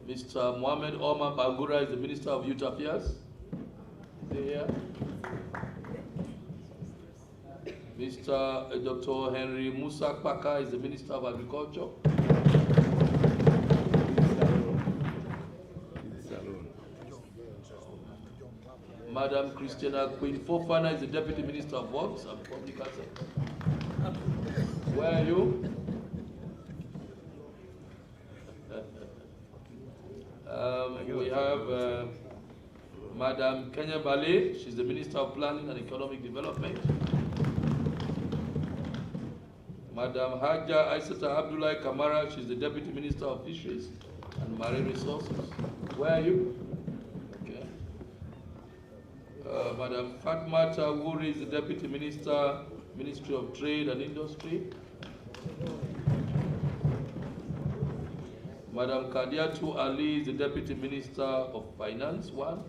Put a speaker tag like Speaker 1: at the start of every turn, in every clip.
Speaker 1: Mr. Mohammed Omar Bagura is the Minister of Youth Affairs. Is he here? Mr. Dr. Henry Musa Paka is the Minister of Agriculture. Madam Christina Queen Fofana is the Deputy Minister of Works and Public Assets. Where are you? We have Madam Kenya Bale, she's the Minister of Planning and Economic Development. Madam Haja Aisata Abdullah Kamara, she's the Deputy Minister of Fisheries and Marine Resources. Where are you? Okay. Madam Fatmata Wuri is the Deputy Minister, Ministry of Trade and Industry. Madam Kadiatu Ali is the Deputy Minister of Finance, one.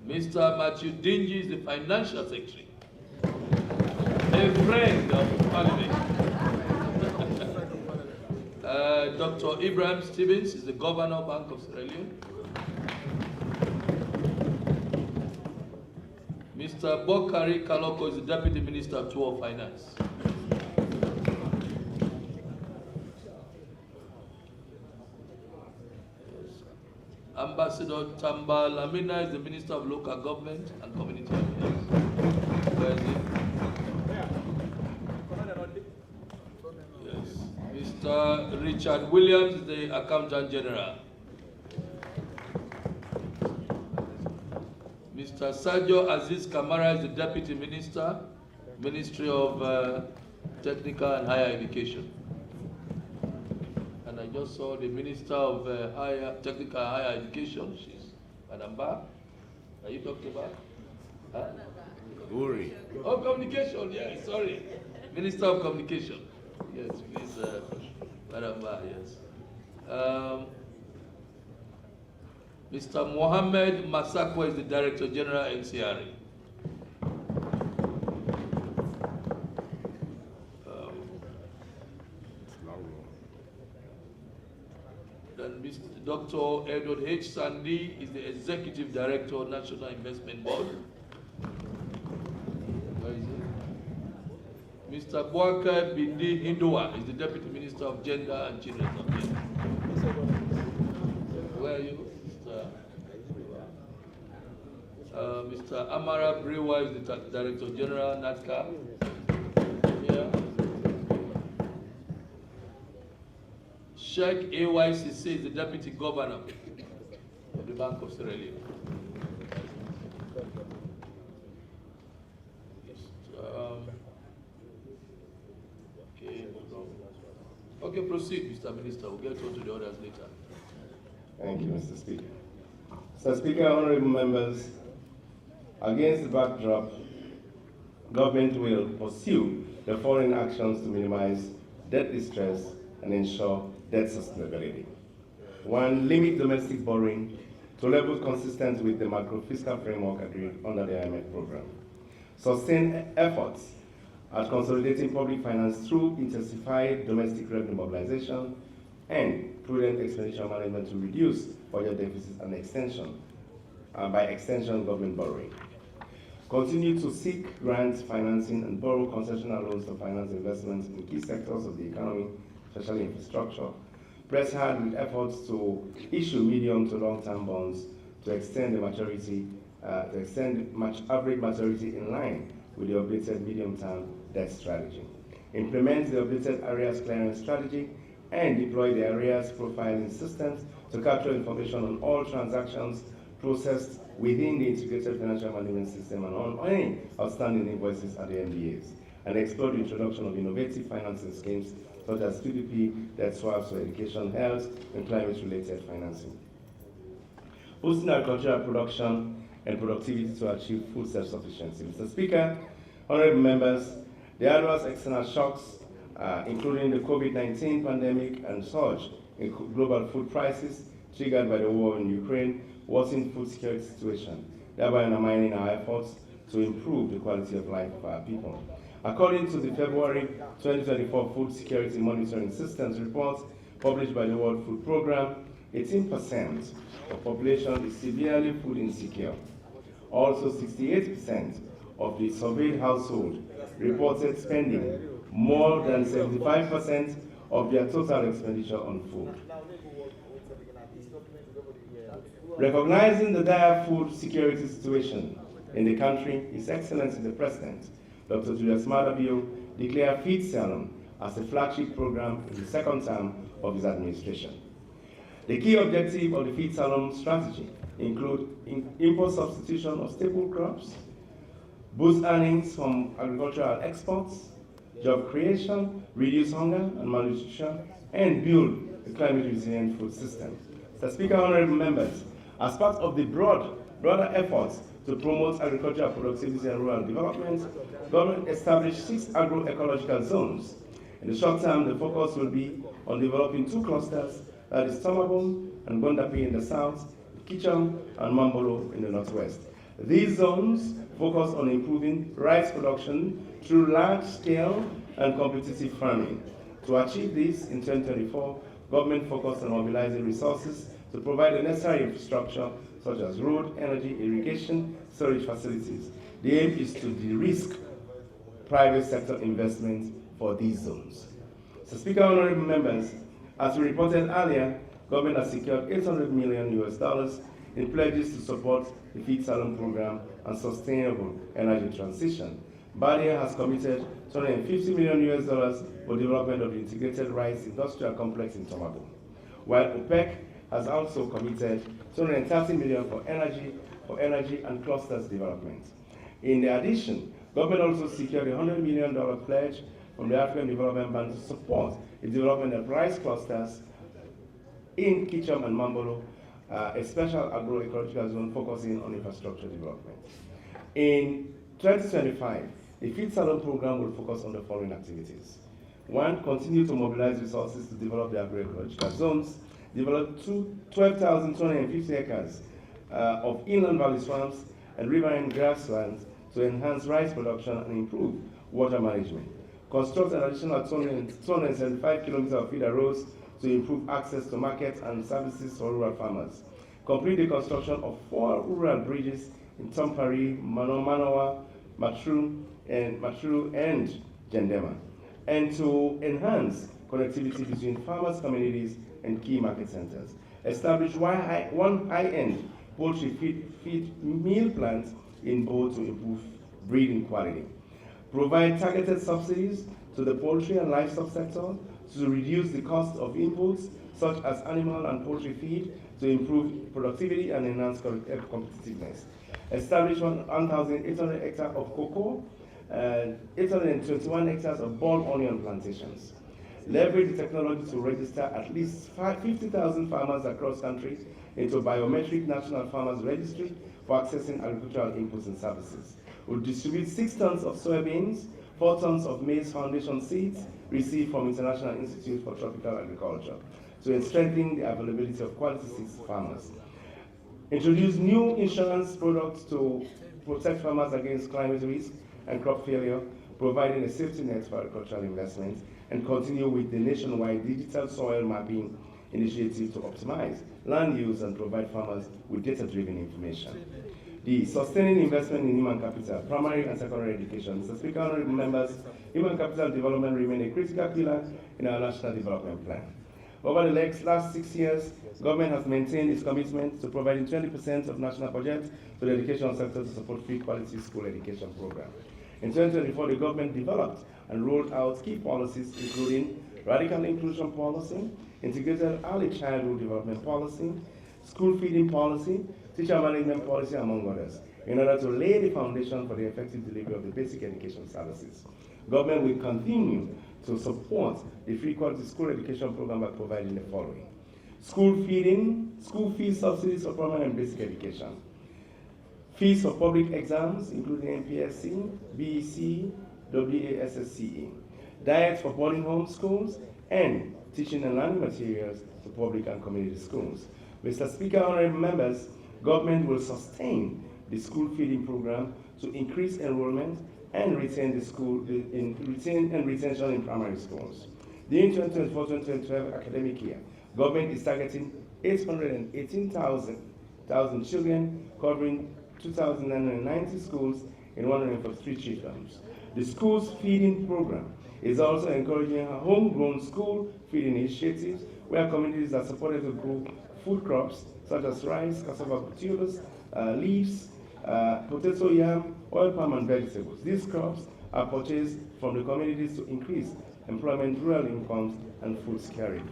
Speaker 1: Mr. Matthew Dingy is the Financial Secretary, a friend of Parliament. Dr. Ibrahim Stevens is the Governor of Bank of Sierra Leone. Mr. Bokari Kaloko is the Deputy Minister of Tour Finance. Ambassador Tamba Lamina is the Minister of Local Government and Community Affairs. Where is he? Yes. Mr. Richard Williams is the Accountant General. Mr. Sergio Aziz Kamara is the Deputy Minister, Ministry of Technical and Higher Education. And I just saw the Minister of Technical and Higher Education. She's Madam Ba. Are you talking about? Huh?
Speaker 2: Uri.
Speaker 1: Oh, communication. Yes, sorry. Minister of Communication. Yes, please, Madam Ba. Yes. Mr. Mohammed Masakwa is the Director General NCRA. Then Mr. Dr. Edward H. Sandy is the Executive Director of National Investment Board. Where is he? Mr. Bwaka Bindi Hindua is the Deputy Minister of Gender and Children's Affairs. Where are you? Mr. Amara Brewa is the Director General, NATCA. Here. Sheikh AYCC is the Deputy Governor of the Bank of Sierra Leone. Okay, proceed, Mr. Minister. We'll get on to the others later.
Speaker 3: Thank you, Mr. Speaker. Mr. Speaker, honorable members, against the backdrop, government will pursue the following actions to minimize debt distress and ensure debt sustainability. 1, limit domestic borrowing to levels consistent with the macro-fiscal framework agreed under the IMF program. Sustain efforts at consolidating public finance through intensified domestic revenue mobilization and prudent expenditure management to reduce budget deficits and by extension government borrowing. Continue to seek grant financing and borrow concessional loans to finance investments in key sectors of the economy, especially infrastructure. Press hard with efforts to issue medium to long-term bonds to extend the maturity, average maturity in line with the updated medium-term debt strategy. Implement the updated arrears clearance strategy and deploy the arrears profiling systems to capture information on all transactions processed within the integrated financial management system and on any outstanding invoices at the MDAs, and explore the introduction of innovative financing schemes such as PPP, debt swaps for education, health, and climate-related financing. Boosting agricultural production and productivity to achieve food self-sufficiency. Mr. Speaker, honorable members, the adverse external shocks, including the COVID-19 pandemic and surge in global food prices triggered by the war in Ukraine, worsened food security situation, thereby undermining our efforts to improve the quality of life of our people. According to the February 2024 Food Security Monitoring Systems report, published by the World Food Programme, 18% of population is severely food insecure. Also, 68% of the surveyed household reported spending more than 75% of their total expenditure on food. Recognizing the dire food security situation in the country, His Excellency the President, Dr. Julius Maada Bio, declared Feed Salon as a flagship program in the second term of his administration. The key objective of the Feed Salon strategy include import substitution of staple crops, boost earnings from agricultural exports, job creation, reduce hunger and malnutrition, and build a climate-resilient food system. Mr. Speaker, honorable members, as part of the broader efforts to promote agricultural productivity and rural development, government established 6 agroecological zones. In the short term, the focus will be on developing 2 clusters, that is Tomabom and Bondapi in the south, Kicham and Mambolo in the northwest. These zones focus on improving rice production through large-scale and competitive farming. To achieve this, in 2024, government focused on mobilizing resources to provide the necessary infrastructure such as road, energy, irrigation, storage facilities. The aim is to de-risk private sector investment for these zones. So, Speaker, honorable members, as we reported earlier, government has secured $800 million in pledges to support the Feed Salon program and sustainable energy transition. Badia has committed $250 million for development of the integrated rice industrial complex in Tomabom, while OPEC has also committed $230 million for energy and clusters development. In addition, government also secured a $100 million pledge from the African Development Bank to support the development of rice clusters in Kicham and Mambolo, a special agroecological zone focusing on infrastructure development. In 2025, the Feed Salon program will focus on the following activities. 1, continue to mobilize resources to develop the agroecological zones, develop 12,250 acres of inland valley swamps and riverine grasslands to enhance rice production and improve water management. Construct an additional 275 kilometers of feeder roads to improve access to markets and services for rural farmers. Complete the construction of 4 rural bridges in Tompari, Manoa, Matru, and Jendema, and to enhance connectivity between farmers' communities and key market centers. Establish one high-end poultry feed meal plant in Bo to improve breeding quality. Provide targeted subsidies to the poultry and livestock sector to reduce the cost of inputs such as animal and poultry feed to improve productivity and enhance competitiveness. Establish 1,800 hectares of cocoa and 821 hectares of bulb onion plantations. Leverage the technology to register at least 50,000 farmers across country into biometric national farmers registry for accessing agricultural inputs and services. We'll distribute 6 tons of soybeans, 4 tons of maize foundation seeds received from International Institute for Tropical Agriculture to strengthen the availability of quality seeds to farmers. Introduce new insurance products to protect farmers against climate risk and crop failure, providing a safety net for agricultural investments, and continue with the nationwide digital soil mapping initiative to optimize land use and provide farmers with data-driven information. The sustaining investment in human capital, primary and secondary education. Mr. Speaker, honorable members, human capital development remains a critical pillar in our national development plan. Over the last 6 years, government has maintained its commitment to providing 20% of national budget to the education sector to support free quality school education program. In 2024, the government developed and rolled out key policies including radical inclusion policy, integrated early childhood development policy, school feeding policy, teacher management policy, among others, in order to lay the foundation for the effective delivery of the basic education services. Government will continue to support the free quality school education program by providing the following: school fee subsidies for primary and basic education, fees for public exams, including MPSC, BEC, WASSCE, diets for boarding home schools, and teaching and learning materials to public and community schools. Mr. Speaker, honorable members, government will sustain the school feeding program to increase enrollment and retain retention in primary schools. During 2024-2025 academic year, government is targeting 818,000 children, covering 2,990 schools in 143 children's. The school's feeding program is also encouraging homegrown school feeding initiatives where communities are supported to grow food crops such as rice, cassava potatoes, leaves, potato, yam, oil palm, and vegetables. These crops are purchased from the communities to increase employment, rural incomes, and food security.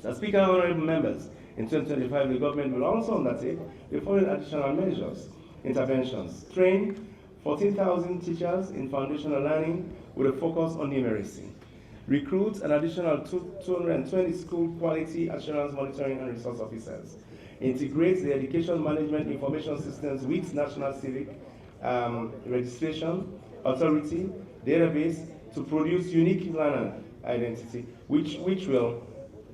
Speaker 3: So, Speaker, honorable members, in 2025, the government will also undertake the following additional measures: interventions, train 14,000 teachers in foundational learning with a focus on numeracy, recruit an additional 220 school quality assurance monitoring and resource officers, integrate the education management information systems with National Civic Registration Authority database to produce unique learner identity, which will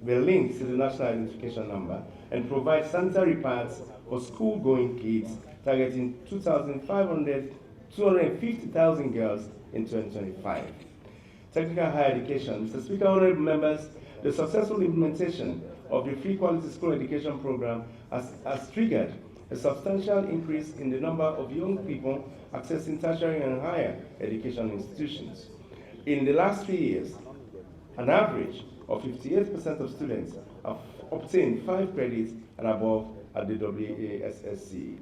Speaker 3: be linked to the national identification number, and provide sanitary pads for school-going kids, targeting 250,000 girls in 2025. Technical higher education. Mr. Speaker, honorable members, the successful implementation of the free quality school education program has triggered a substantial increase in the number of young people accessing tertiary and higher education institutions. In the last 3 years, an average of 58% of students have obtained 5 credits and above at the WASSCE.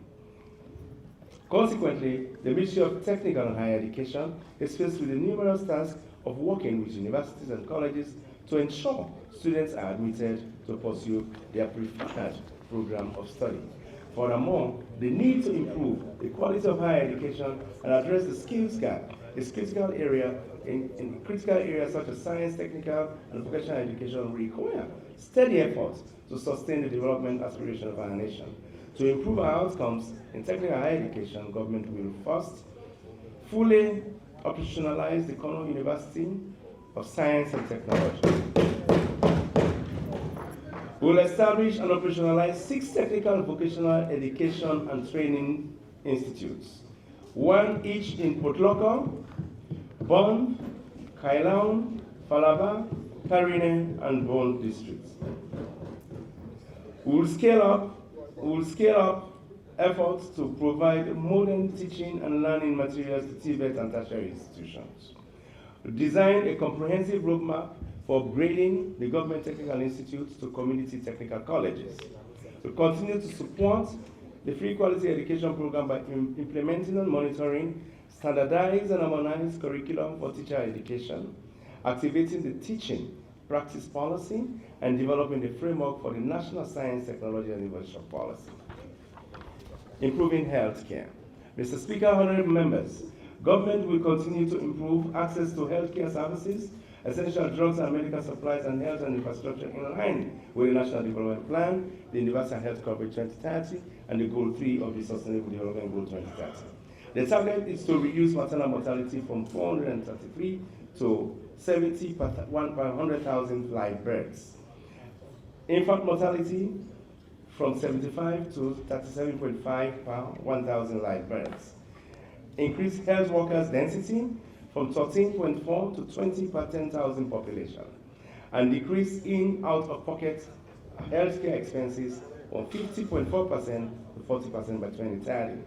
Speaker 3: Consequently, the Ministry of Technical and Higher Education is faced with the numerous tasks of working with universities and colleges to ensure students are admitted to pursue their preferred program of study. Furthermore, the need to improve the quality of higher education and address the skills gap is critical area in critical areas such as science, technical, and vocational education require steady efforts to sustain the development aspiration of our nation. To improve our outcomes in technical higher education, government will first fully operationalize the Kono University of Science and Technology. We will establish and operationalize 6 technical vocational education and training institutes, 1 each in Port Loko, Bon, Kailaun, Falaba, Karine, and Bon districts. We will scale up efforts to provide modern teaching and learning materials to Tibet and tertiary institutions. We design a comprehensive roadmap for upgrading the government technical institutes to community technical colleges. We continue to support the free quality education program by implementing and monitoring standardized and harmonized curriculum for teacher education, activating the teaching practice policy, and developing the framework for the National Science, Technology, and Innovation Policy. Improving healthcare. Mr. Speaker, honorable members, government will continue to improve access to healthcare services, essential drugs and medical supplies, and health and infrastructure in line with the National Development Plan, the Universal Health Coverage 2030, and the Goal 3 of the Sustainable Development Goal 2030. The target is to reduce maternal mortality from 433 to 70 per 100,000 live births. Infant mortality from 75 to 37.5 per 1,000 live births. Increase health workers density from 13.4 to 20 per 10,000 population, and decrease in out-of-pocket healthcare expenses from 50.4% to 40% by 2030.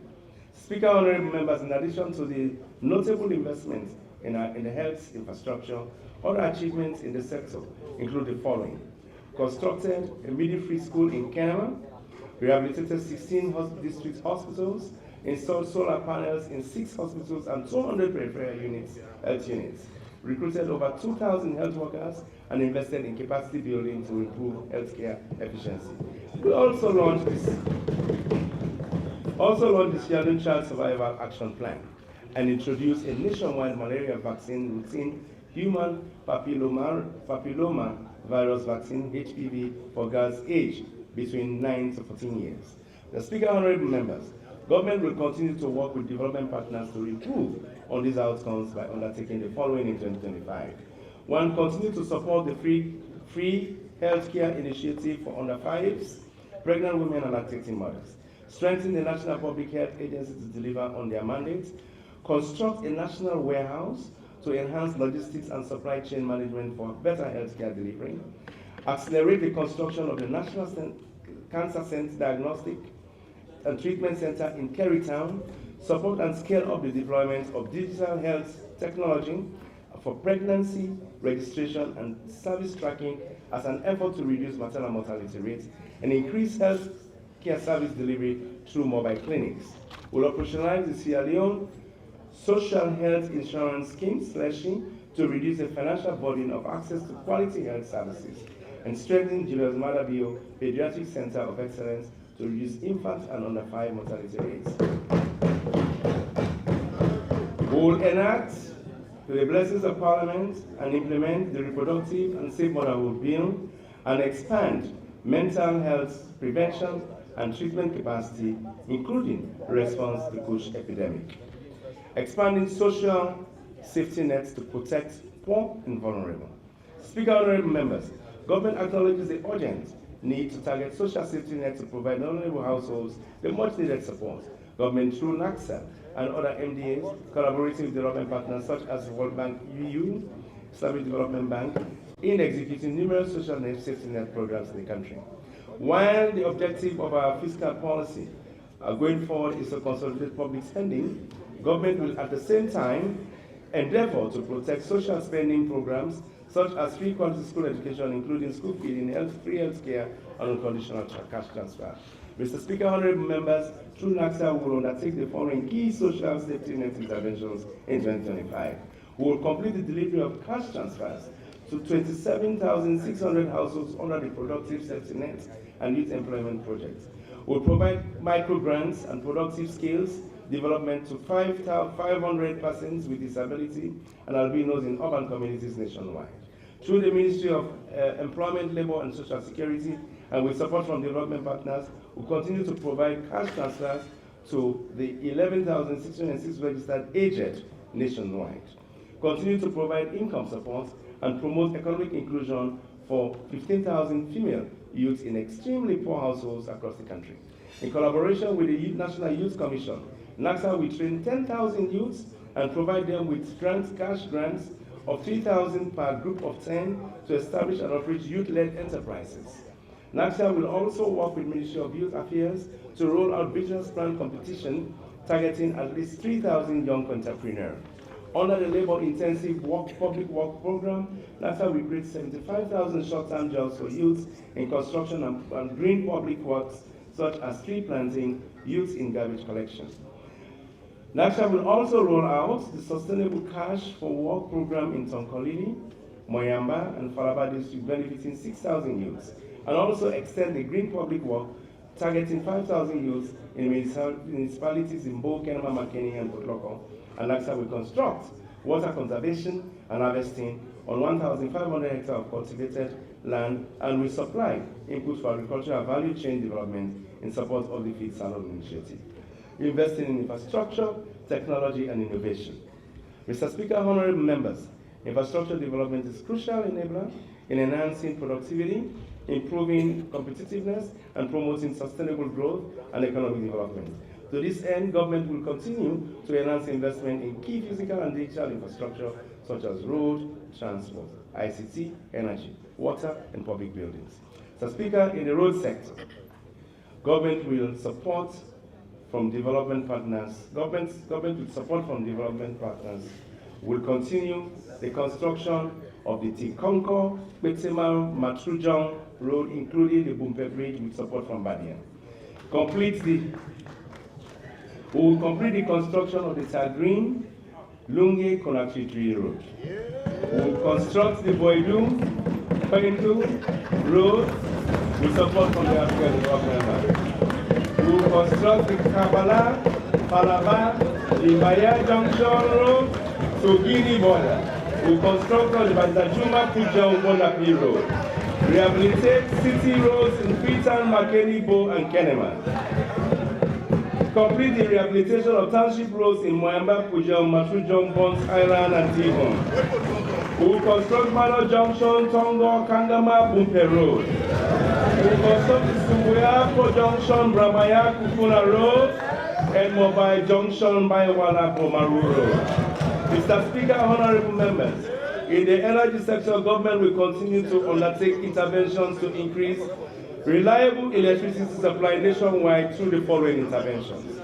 Speaker 3: Speaker, honorable members, in addition to the notable investments in the health infrastructure, other achievements in the sector include the following: constructed a midwifery school in Kenema, rehabilitated 16 district hospitals, installed solar panels in 6 hospitals and 200 peripheral health units, recruited over 2,000 health workers, and invested in capacity building to improve healthcare efficiency. We also launched the Children Child Survival Action Plan and introduced a nationwide malaria vaccine routine, human papilloma virus vaccine, HPV, for girls aged between 9 to 14 years. The Speaker, honorable members, government will continue to work with development partners to improve on these outcomes by undertaking the following in 2025. 1, continue to support the free healthcare initiative for under 5s, pregnant women, and lactating mothers. Strengthen the National Public Health Agency to deliver on their mandates. Construct a national warehouse to enhance logistics and supply chain management for better healthcare delivery, accelerate the construction of the National Cancer Center Diagnostic and Treatment Center in Kerrytown, support and scale up the deployment of digital health technology for pregnancy, registration, and service tracking as an effort to reduce maternal mortality rates and increase health care service delivery through mobile clinics. We'll operationalize the Sierra Leone Social Health Insurance Scheme to reduce the financial burden of access to quality health services and strengthen Julius Maada Bio Pediatric Center of Excellence to reduce infant and under 5 mortality rates. We will enact, with the blessings of Parliament, and implement the Reproductive and Safe Motherhood Bill and expand mental health prevention and treatment capacity, including response to the Kush epidemic. Expanding social safety nets to protect poor and vulnerable. Speaker, honorable members, government acknowledges the urgent need to target social safety nets to provide vulnerable households the much needed support. Government through NACSA and other MDAs, collaborating with development partners such as World Bank, EU, Islamic Development Bank, in executing numerous social safety net programs in the country. While the objective of our fiscal policy going forward is to consolidate public spending, government will at the same time endeavor to protect social spending programs such as free quality school education, including school feeding, free health care, and unconditional cash transfer. Mr. Speaker, honorable members, through NACSA, we will undertake the following key social safety net interventions in 2025. We will complete the delivery of cash transfers to 27,600 households under the productive safety net and youth employment projects. We will provide micro grants and productive skills development to 500 persons with disability and albinos in urban communities nationwide. Through the Ministry of Employment, Labor and Social Security, and with support from development partners, we continue to provide cash transfers to the 11,606 registered aged nationwide. Continue to provide income support and promote economic inclusion for 15,000 female youths in extremely poor households across the country. In collaboration with the National Youth Commission, NACSA will train 10,000 youths and provide them with cash grants of 3,000 per group of 10 to establish and operate youth-led enterprises. NACSA will also work with Ministry of Youth Affairs to roll out business plan competition targeting at least 3,000 young entrepreneurs. Under the labor-intensive public work program, NACSA will create 75,000 short-term jobs for youths in construction and green public works, such as tree planting, youth in garbage collection. NACSA will also roll out the Sustainable Cash for Work program in Tonkolili, Moyamba, and Falaba district, benefiting 6,000 youths, and also extend the green public work, targeting 5,000 youths in municipalities in Bo, Kenema, Makeni, and Potloko. And NACSA will construct water conservation and harvesting on 1,500 hectares of cultivated land, and will supply input for agricultural value chain development in support of the Feed Salon Initiative. Investing in infrastructure, technology, and innovation. Mr. Speaker, honorable members, infrastructure development is a crucial enabler in enhancing productivity, improving competitiveness, and promoting sustainable growth and economic development. To this end, government will continue to enhance investment in key physical and digital infrastructure such as road, transport, ICT, energy, water, and public buildings. Mr. Speaker, in the road sector, government will support from development partners. Government with support from development partners will continue the construction of the Tikonko, Betema, Matrujong Road, including the Bumpe Bridge with support from Badian. We will complete the construction of the Tagreen, Lunge, Conakry Tree Road. We will construct the Boydum, Paintu Road with support from the African Development Bank. We will construct the Kabbalah, Palaba, Limbaya Junction Road to Guinea border. We will construct the Bantajuma, Puja, Ubonakri Road. Rehabilitate city roads in Freetown, Makeni, Bo, and Kenema. Complete the rehabilitation of township roads in Moyamba, Pujong, Matrujong, Bonds Island, and Tibon. We will construct Mano Junction, Tongo, Kangama, Bumpe Road. We will construct the Sumbuya, Pro Junction, Bramaya, Kufuna Road, and Mobile Junction, Baiwala, Bomaru Road. Mr. Speaker, honorable members, in the energy sector, government will continue to undertake interventions to increase reliable electricity supply nationwide through the following interventions.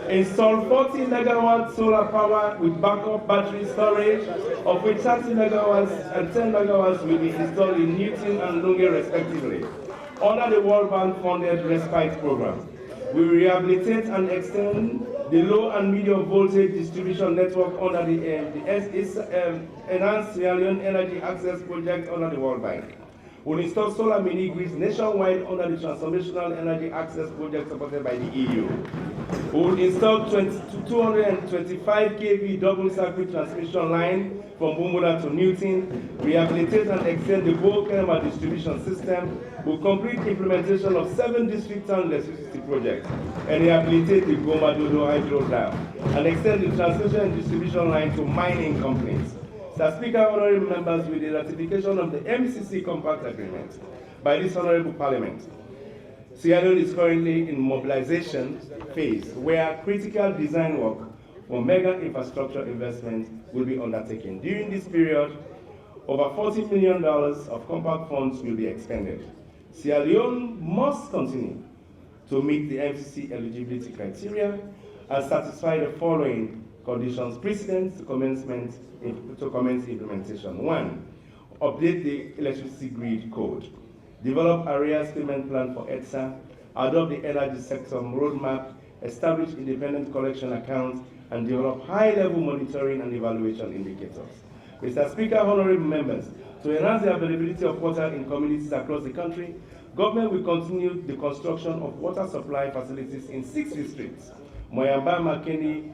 Speaker 3: Install 40 megawatt solar power with backup battery storage, of which 30 megawatts and 10 megawatts will be installed in Newton and Lunge respectively, under the World Bank funded respite program. We will rehabilitate and extend the low and medium voltage distribution network under the Enhanced Leone Energy Access Project under the World Bank. We'll install solar mini grids nationwide under the Transformational Energy Access Project supported by the EU. We will install 225 kV double circuit transmission line from Bumula to Newton, rehabilitate and extend the Bo Kenema distribution system. We'll complete implementation of 7 district town electricity projects and rehabilitate the Goma Dodo hydro dam and extend the transmission and distribution line to mining companies. Mr. Speaker, honorable members, with the ratification of the MCC Compact Agreement by this honorable Parliament, Sierra Leone is currently in mobilization phase where critical design work for mega infrastructure investment will be undertaken. During this period, over $40 million of compact funds will be expended. Sierra Leone must continue to meet the MCC eligibility criteria and satisfy the following conditions precedent to commence implementation. 1. Update the electricity grid code. Develop arrears payment plan for ETSA. Adopt the energy sector roadmap. Establish independent collection accounts and develop high-level monitoring and evaluation indicators. Mr. Speaker, honorable members, to enhance the availability of water in communities across the country, government will continue the construction of water supply facilities in 6 districts: Moyamba, Makeni,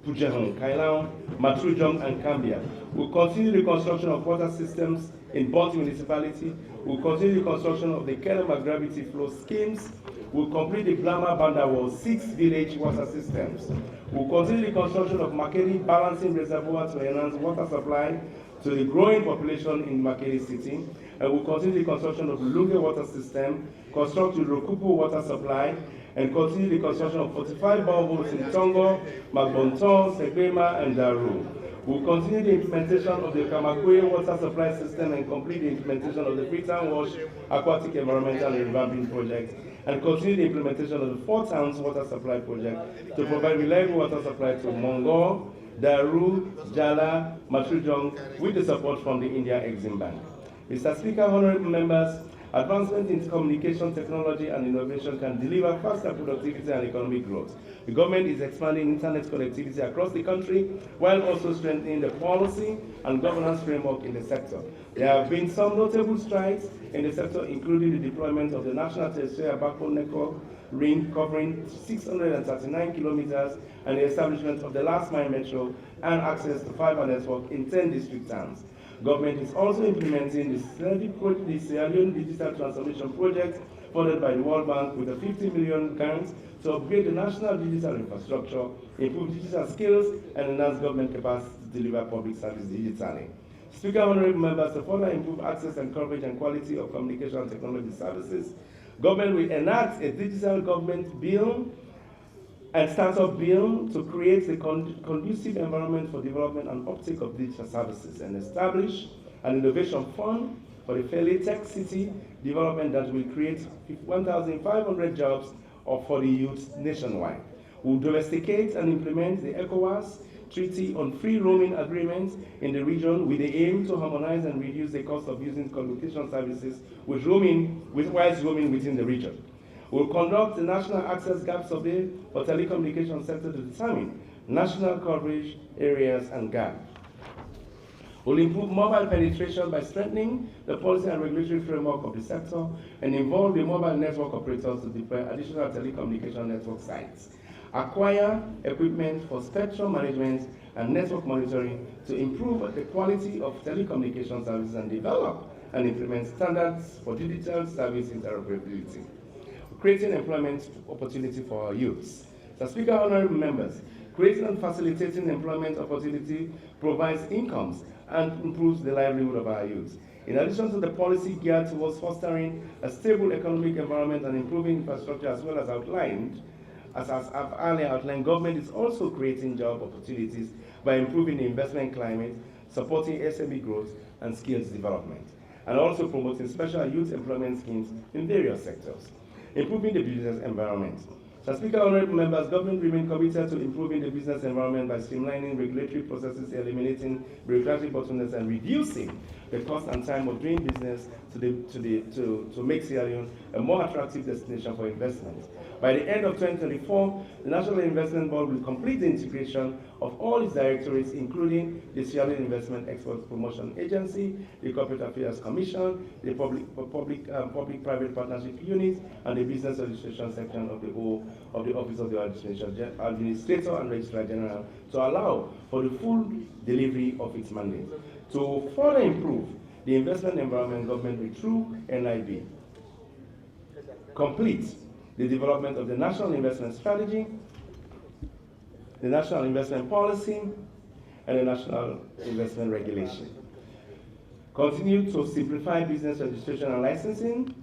Speaker 3: Pujehong, Kailaon, Matrujong, and Cambia. We'll continue the construction of water systems in Bonti municipality. We'll continue the construction of the Kenema gravity flow schemes. We'll complete the Blama Bandawal 6 village water systems. We'll continue the construction of Makeni balancing reservoir to enhance water supply to the growing population in Makeni city. And we'll continue the construction of the Lunge water system, construct the Rokupo water supply, and continue the construction of 45 boreholes in Tongo, Magbonton, Segbema, and Daru. We'll continue the implementation of the Kamakwe water supply system and complete the implementation of the Freetown Wash Aquatic Environmental Revamping Project, and continue the implementation of the 4 Towns Water Supply Project to provide reliable water supply to Mongo, Daru, Jala, Matrujong, with the support from the India Exim Bank. Mr. Speaker, honorable members, advancement in communication technology and innovation can deliver faster productivity and economic growth. The government is expanding internet connectivity across the country while also strengthening the policy and governance framework in the sector. There have been some notable strides in the sector, including the deployment of the National Terrestrial Backbone Network ring covering 639 kilometers and the establishment of the last mile metro and access to fiber network in 10 district towns. Government is also implementing the Sierra Leone Digital Transformation Project funded by the World Bank with a 50 million grant to upgrade the national digital infrastructure, improve digital skills, and enhance government capacity to deliver public service digitally. Speaker, honorable members, to further improve access and coverage and quality of communication technology services, government will enact a digital government bill and startup bill to create a conducive environment for development and uptake of digital services and establish an innovation fund for the Fairly Tech City development that will create 1,500 jobs for the youth nationwide. We'll domesticate and implement the ECOWAS Treaty on Free Roaming Agreements in the region with the aim to harmonize and reduce the cost of using communication services whilst roaming within the region. We'll conduct the National Access Gap Survey for telecommunication sector to determine national coverage areas and gaps. We'll improve mobile penetration by strengthening the policy and regulatory framework of the sector and involve the mobile network operators to deploy additional telecommunication network sites. Acquire equipment for spectrum management and network monitoring to improve the quality of telecommunication services and develop and implement standards for digital service interoperability. Creating employment opportunity for our youths. So, Speaker, honorable members, creating and facilitating employment opportunity provides incomes and improves the livelihood of our youth. In addition to the policy geared towards fostering a stable economic environment and improving infrastructure as I've earlier outlined, government is also creating job opportunities by improving the investment climate, supporting SME growth and skills development, and also promoting special youth employment schemes in various sectors, improving the business environment. Mr. Speaker, honorable members, government remain committed to improving the business environment by streamlining regulatory processes, eliminating bureaucratic bottlenecks, and reducing the cost and time of doing business to make Sierra Leone a more attractive destination for investment. By the end of 2024, the National Investment Board will complete the integration of all its directorates, including the Sierra Leone Investment Export Promotion Agency, the Corporate Affairs Commission, the Public-Private Partnership Unit, and the Business Registration Section of the Office of the Administrator and Registrar General, to allow for the full delivery of its mandate. To further improve the investment environment, government will, through NIB, complete the development of the National Investment Strategy, the National Investment Policy, and the National Investment Regulation. Continue to simplify business registration and licensing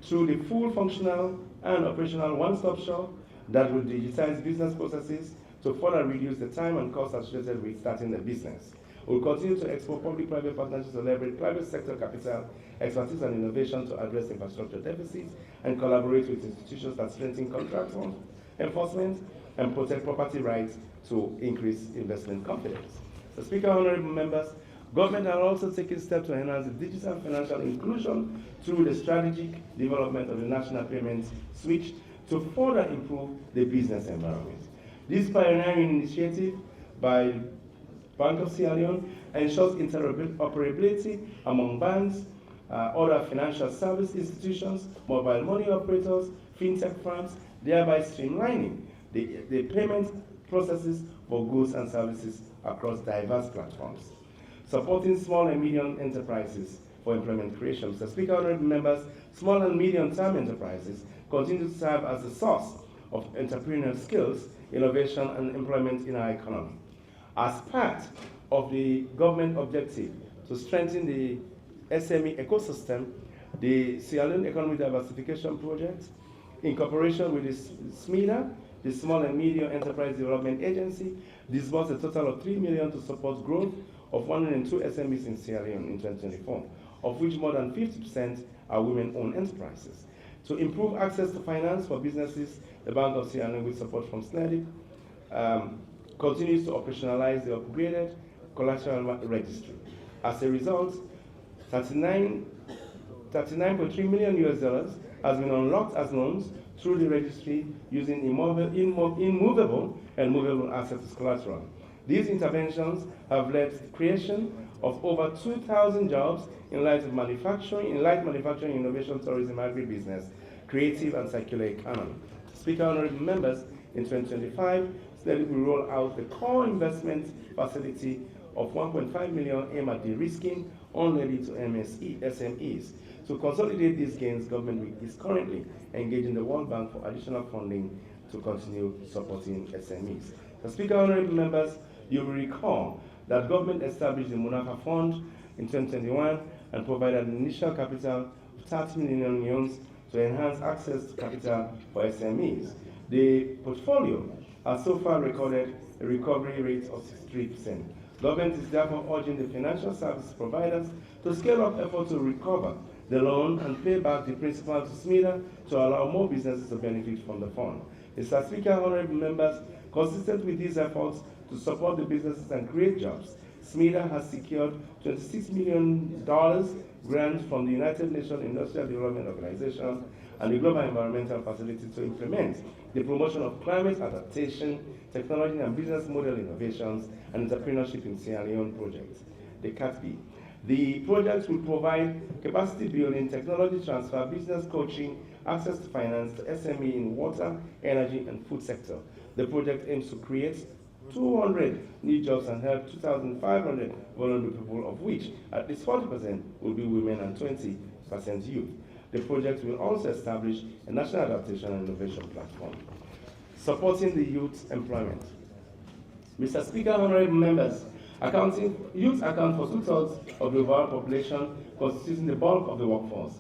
Speaker 3: through the full functional and operational one-stop shop that will digitize business processes to further reduce the time and cost associated with starting a business. We'll continue to explore public-private partnerships to leverage private sector capital, expertise, and innovation to address infrastructure deficits, and collaborate with institutions that strengthen contract enforcement and protect property rights to increase investment confidence. So, Speaker, honorable members, government are also taking steps to enhance the digital financial inclusion through the strategic development of the national payment switch to further improve the business environment. This pioneering initiative by Bank of Sierra Leone ensures interoperability among banks, other financial service institutions, mobile money operators, fintech firms, thereby streamlining the payment processes for goods and services across diverse platforms. Supporting small and medium enterprises for employment creation. Mr. Speaker, honorable members, small and medium-term enterprises continue to serve as the source of entrepreneurial skills, innovation, and employment in our economy. As part of the government objective to strengthen the SME ecosystem, the Sierra Leone Economic Diversification Project, in cooperation with the SMEDA, the Small and Medium Enterprise Development Agency, disbursed a total of $3 million to support growth of 102 SMEs in Sierra Leone in 2024, of which more than 50% are women-owned enterprises. To improve access to finance for businesses, the Bank of Sierra Leone, with support from SNEDIC, continues to operationalize the upgraded collateral registry. As a result, $39.3 million has been unlocked as loans through the registry using immovable and movable assets as collateral. These interventions have led to the creation of over 2,000 jobs in light manufacturing, innovation, tourism, agribusiness, creative, and circular economy. Speaker, honorable members, in 2025, SNEDIC will roll out the core investment facility of $1.5 million aimed at de-risking unready to SMEs. To consolidate these gains, government is currently engaging the World Bank for additional funding to continue supporting SMEs. So, Speaker, honorable members, you will recall that government established the Munafa Fund in 2021 and provided an initial capital of 30 million euros to enhance access to capital for SMEs. The portfolio has so far recorded a recovery rate of 63%. Government is therefore urging the financial service providers to scale up efforts to recover the loan and pay back the principal to SMEDA to allow more businesses to benefit from the fund. Mr. Speaker, honorable members, consistent with these efforts to support the businesses and create jobs, SMEDA has secured $26 million grants from the United Nations Industrial Development Organization and the Global Environmental Facility to implement the promotion of climate adaptation, technology and business model innovations, and entrepreneurship in Sierra Leone projects, the CATB. The projects will provide capacity building, technology transfer, business coaching, access to finance to SME in water, energy, and food sector. The project aims to create 200 new jobs and help 2,500 vulnerable people, of which at least 40% will be women and 20% youth. The project will also establish a national adaptation and innovation platform. Supporting the youth employment. Mr. Speaker, honorable members, youth account for 2/3 of the overall population, constituting the bulk of the workforce.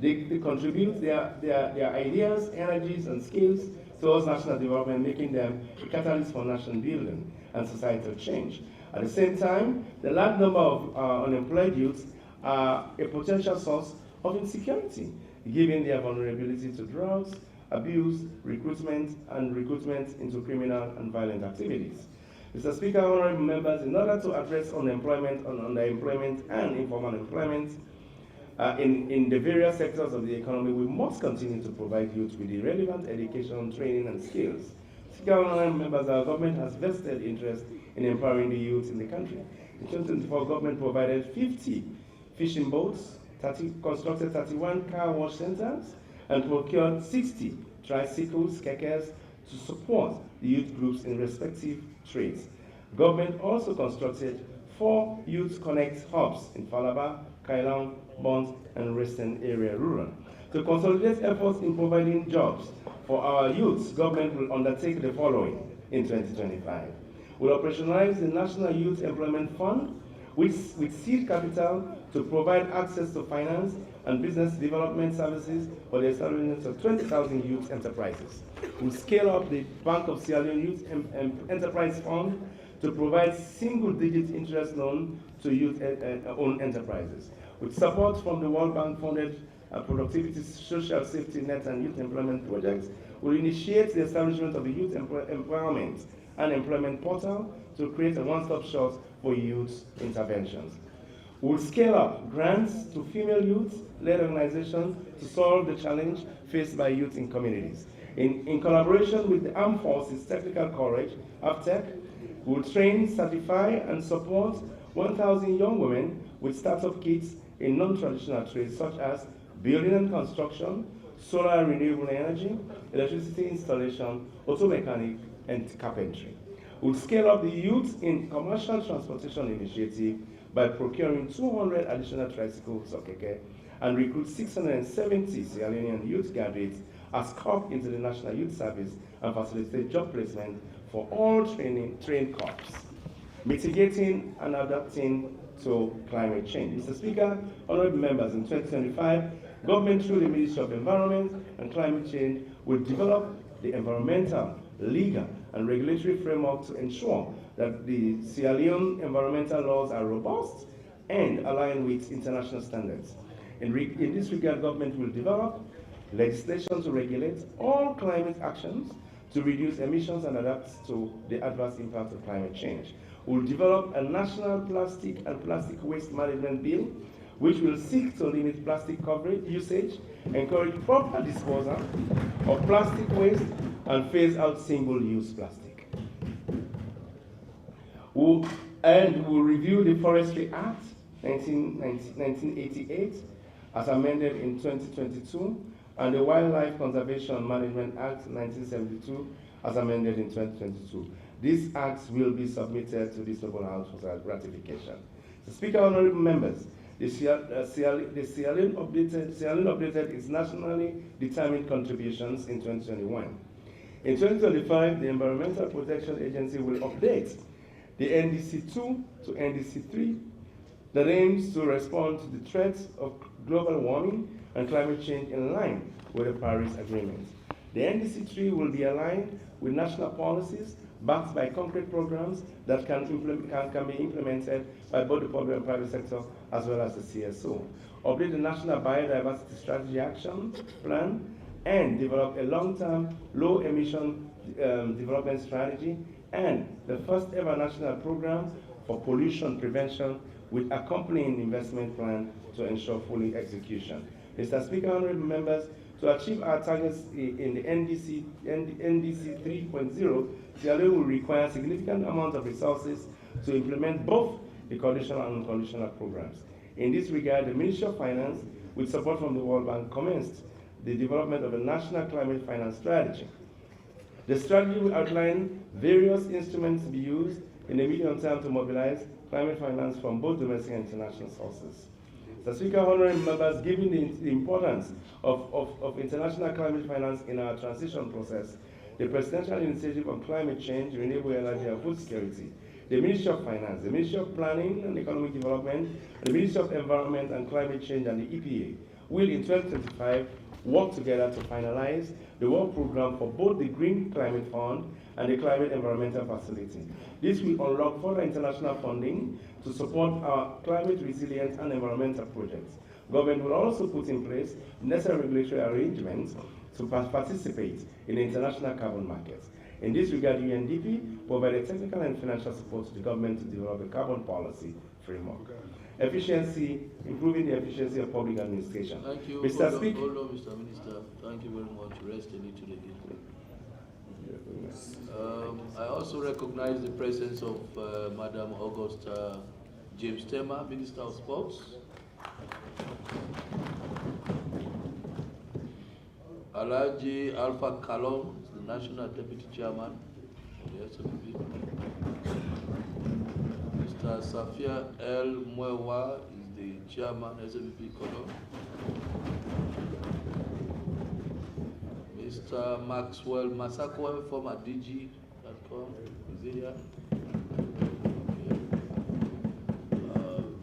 Speaker 3: They contribute their ideas, energies, and skills towards national development, making them a catalyst for national building and societal change. At the same time, the large number of unemployed youths are a potential source of insecurity, given their vulnerability to drugs, abuse, recruitment into criminal and violent activities. Mr. Speaker, honorable members, in order to address unemployment, underemployment, and informal employment in the various sectors of the economy, we must continue to provide youth with the relevant education, training, and skills. Speaker, honorable members, our government has vested interest in empowering the youth in the country. In 2024, government provided 50 fishing boats, constructed 31 car wash centers, and procured 60 tricycles, kekes, to support the youth groups in respective trades. Government also constructed 4 Youth Connect hubs in Falaba, Kailang, Bond, and Western Area Rural. To consolidate efforts in providing jobs for our youths, government will undertake the following in 2025. We'll operationalize the National Youth Employment Fund with seed capital to provide access to finance and business development services for the establishment of 20,000 youth enterprises. We'll scale up the Bank of Sierra Leone Youth Enterprise Fund to provide single-digit interest loan to youth-owned enterprises. With support from the World Bank-funded productivity, social safety net, and youth employment projects, we'll initiate the establishment of a youth empowerment and employment portal to create a one-stop shop for youth interventions. We'll scale up grants to female youth-led organizations to solve the challenge faced by youth in communities. In collaboration with the Armed Forces Technical College, AFTEC, we'll train, certify, and support 1,000 young women with startup kits in non-traditional trades such as building and construction, solar and renewable energy, electricity installation, auto mechanic, and carpentry. We'll scale up the youth in commercial transportation initiative by procuring 200 additional tricycles or keke and recruit 670 Sierra Leonean youth graduates as corps into the National Youth Service and facilitate job placement for all trained corps, mitigating and adapting to climate change. Mr. Speaker, honorable members, in 2025, government through the Ministry of Environment and Climate Change will develop the environmental, legal, and regulatory framework to ensure that the Sierra Leone environmental laws are robust and aligned with international standards. In this regard, government will develop legislation to regulate all climate actions to reduce emissions and adapt to the adverse impact of climate change. We'll develop a national plastic and plastic waste management bill, which will seek to limit plastic coverage usage, encourage proper disposal of plastic waste, and phase out single-use plastic. We'll review the Forestry Act 1988 as amended in 2022, and the Wildlife Conservation Management Act 1972 as amended in 2022. These acts will be submitted to this noble House for ratification. So, Speaker, honorable members, the Sierra Leone updated its nationally determined contributions in 2021. In 2025, the Environmental Protection Agency will update the NDC 2 to NDC 3 that aims to respond to the threats of global warming and climate change in line with the Paris Agreement. The NDC 3 will be aligned with national policies backed by concrete programs that can be implemented by both the public and private sector as well as the CSO. Update the National Biodiversity Strategy Action Plan and develop a long-term, low-emission development strategy and the first ever national program for pollution prevention with accompanying investment plan to ensure fully execution. Mr. Speaker, honorable members, to achieve our targets in the NDC 3.0, Sierra Leone will require significant amount of resources to implement both the conditional and unconditional programs. In this regard, the Ministry of Finance, with support from the World Bank, commenced the development of a national climate finance strategy. The strategy will outline various instruments to be used in the medium term to mobilize climate finance from both domestic and international sources. Mr. Speaker, honorable members, given the importance of international climate finance in our transition process, the Presidential Initiative on Climate Change, Renewable Energy and Food Security, the Ministry of Finance, the Ministry of Planning and Economic Development, the Ministry of Environment and Climate Change, and the EPA will in 2025 work together to finalize the work program for both the Green Climate Fund and the Climate Environmental Facility. This will unlock further international funding to support our climate resilience and environmental projects. Government will also put in place necessary regulatory arrangements to participate in the international carbon markets. In this regard, UNDP provided technical and financial support to the government to develop a carbon policy framework. Efficiency, improving the efficiency of public administration.
Speaker 1: Thank you.
Speaker 3: Mr. Speaker.
Speaker 1: Hold on, Mr. Minister. Thank you very much. Rest a little again. I also recognize the presence of Madam Augusta James Tema, Minister of Sports. Alaji Alpha Kalon, the National Deputy Chairman of the SWP. Mr. Safia El Mwewa is the Chairman SWP Colon. Mr. Maxwell Masakwe, former DG, is he here? Okay.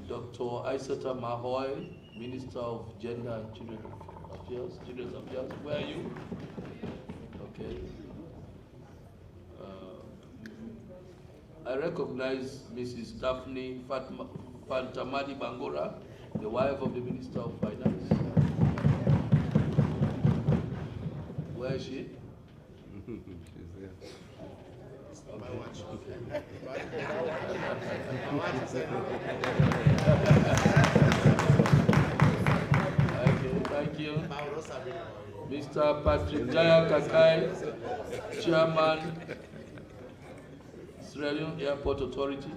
Speaker 1: Dr. Isata Mahoy, Minister of Gender and Children's Affairs. Where are you? Okay. I recognize Mrs. Daphne Fantamadi Bangora, the wife of the Minister of Finance. Where is she?
Speaker 2: She's there.
Speaker 1: Okay. Okay, thank you. Mr. Patrick Jaya Kakai, Chairman, Sierra Leone Airport Authority.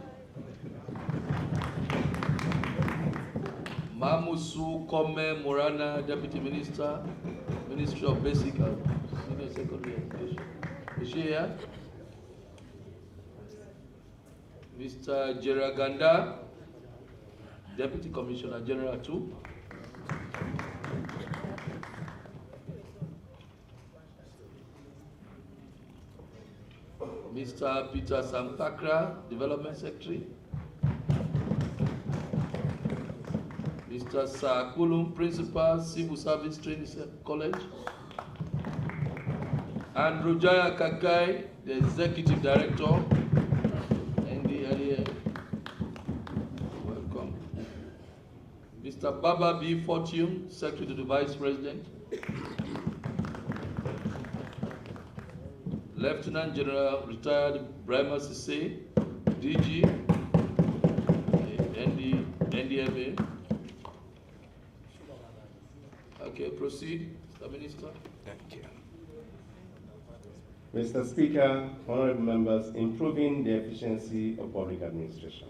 Speaker 1: Mamusu Kome Morana, Deputy Minister, Ministry of Basic and Senior Secondary Education. Is she here? Mr. Jeraganda, Deputy Commissioner General 2. Mr. Peter Sampakra, Development Secretary. Mr. Sakulum, Principal, Civil Service Training College. And Rujaya Kakai, the Executive Director, NDLEA. Welcome. Mr. Baba B. Fortune, Secretary to the Vice President. Lieutenant General Retired Brahma Sise, DG, NDMA. Okay, proceed, Mr. Minister.
Speaker 2: Thank you.
Speaker 3: Mr. Speaker, honorable members, improving the efficiency of public administration.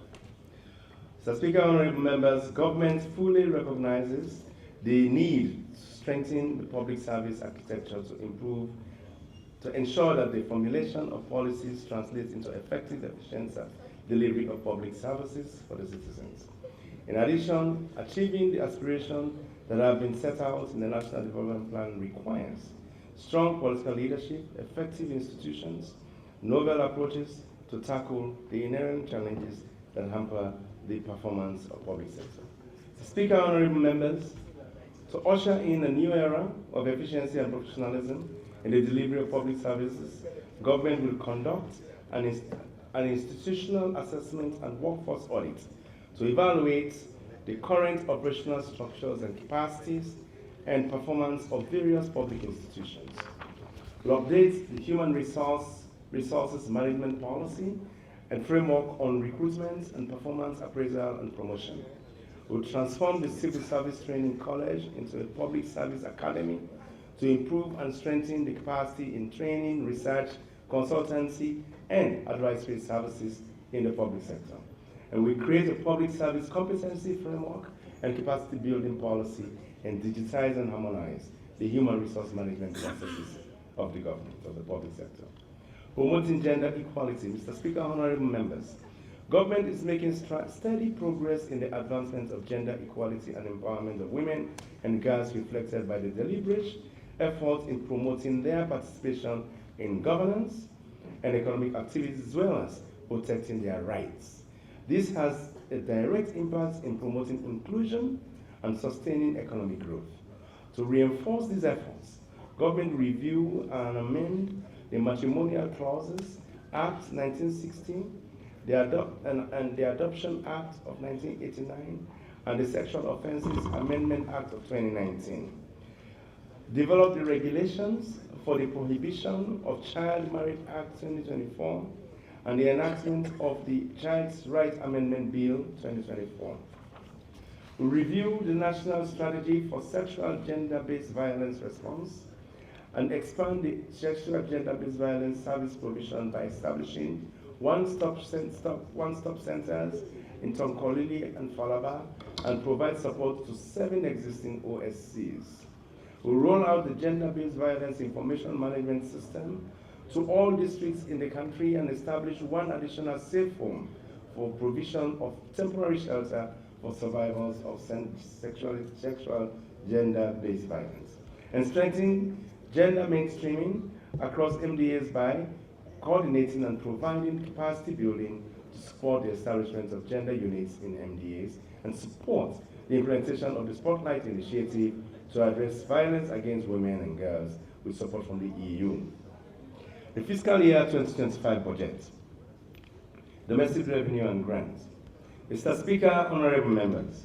Speaker 3: Mr. Speaker, honorable members, government fully recognizes the need to strengthen the public service architecture to ensure that the formulation of policies translates into effective, efficient delivery of public services for the citizens. In addition, achieving the aspirations that have been set out in the National Development Plan requires strong political leadership, effective institutions, novel approaches to tackle the inherent challenges that hamper the performance of public sector. Speaker, honorable members, to usher in a new era of efficiency and professionalism in the delivery of public services, government will conduct an institutional assessment and workforce audit to evaluate the current operational structures and capacities and performance of various public institutions. We'll update the human resources management policy and framework on recruitment and performance appraisal and promotion. We'll transform the Civil Service Training College into a public service academy to improve and strengthen the capacity in training, research, consultancy, and advisory services in the public sector. And we create a public service competency framework and capacity building policy and digitize and harmonize the human resource management processes of the government, of the public sector. Promoting gender equality. Mr. Speaker, honorable members, government is making steady progress in the advancement of gender equality and empowerment of women and girls, reflected by the deliberate efforts in promoting their participation in governance and economic activities, as well as protecting their rights. This has a direct impact in promoting inclusion and sustaining economic growth. To reinforce these efforts, government review and amend the Matrimonial Clauses Act 1916, the Adoption Act of 1989, and the Sexual Offences Amendment Act of 2019. Develop the regulations for the Prohibition of Child Marriage Act 2024 and the enactment of the Child's Rights Amendment Bill 2024. Review the National Strategy for Sexual Gender-Based Violence Response and expand the sexual gender-based violence service provision by establishing one-stop centers in Tonkolili and Falaba and provide support to 7 existing OSCs. We roll out the gender-based violence information management system to all districts in the country and establish 1 additional safe home for provision of temporary shelter for survivors of sexual gender-based violence. And strengthen gender mainstreaming across MDAs by coordinating and providing capacity building to support the establishment of gender units in MDAs and support the implementation of the Spotlight Initiative to address violence against women and girls with support from the EU. The fiscal year 2025 budget, domestic revenue and grants. Mr. Speaker, honorable members,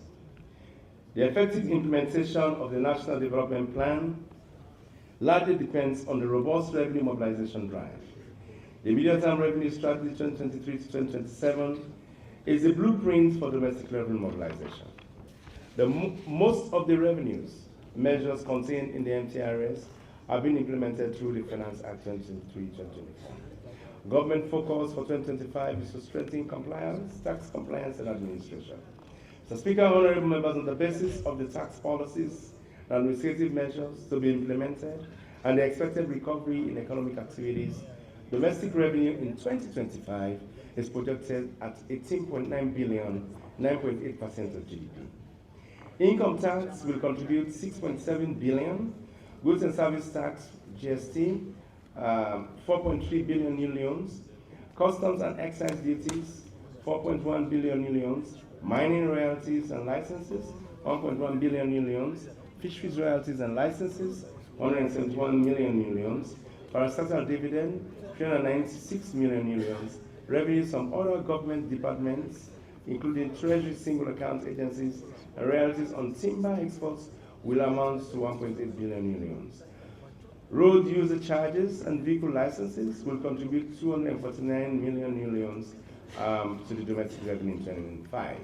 Speaker 3: the effective implementation of the National Development Plan largely depends on the robust revenue mobilization drive. The Medium-Term Revenue Strategy 2023 to 2027 is a blueprint for domestic revenue mobilization. Most of the revenues measures contained in the MTRS have been implemented through the Finance Act 2023-2024. Government focus for 2025 is to strengthen compliance, tax compliance, and administration. So, Speaker, honorable members, on the basis of the tax policies and administrative measures to be implemented and the expected recovery in economic activities, domestic revenue in 2025 is projected at 18.9 billion, 9.8% of GDP. Income tax will contribute 6.7 billion, goods and service tax, GST, 4.3 billion new loans, customs and excise duties, 4.1 billion new loans, mining royalties and licenses, 1.1 billion new loans, fisheries royalties and licenses, 171 million new loans, parastatal dividend, 396 million new loans, revenues from other government departments, including Treasury single account agencies, and royalties on timber exports will amount to 1.8 billion new loans. Road user charges and vehicle licenses will contribute 249 million new loans to the domestic revenue in 2025.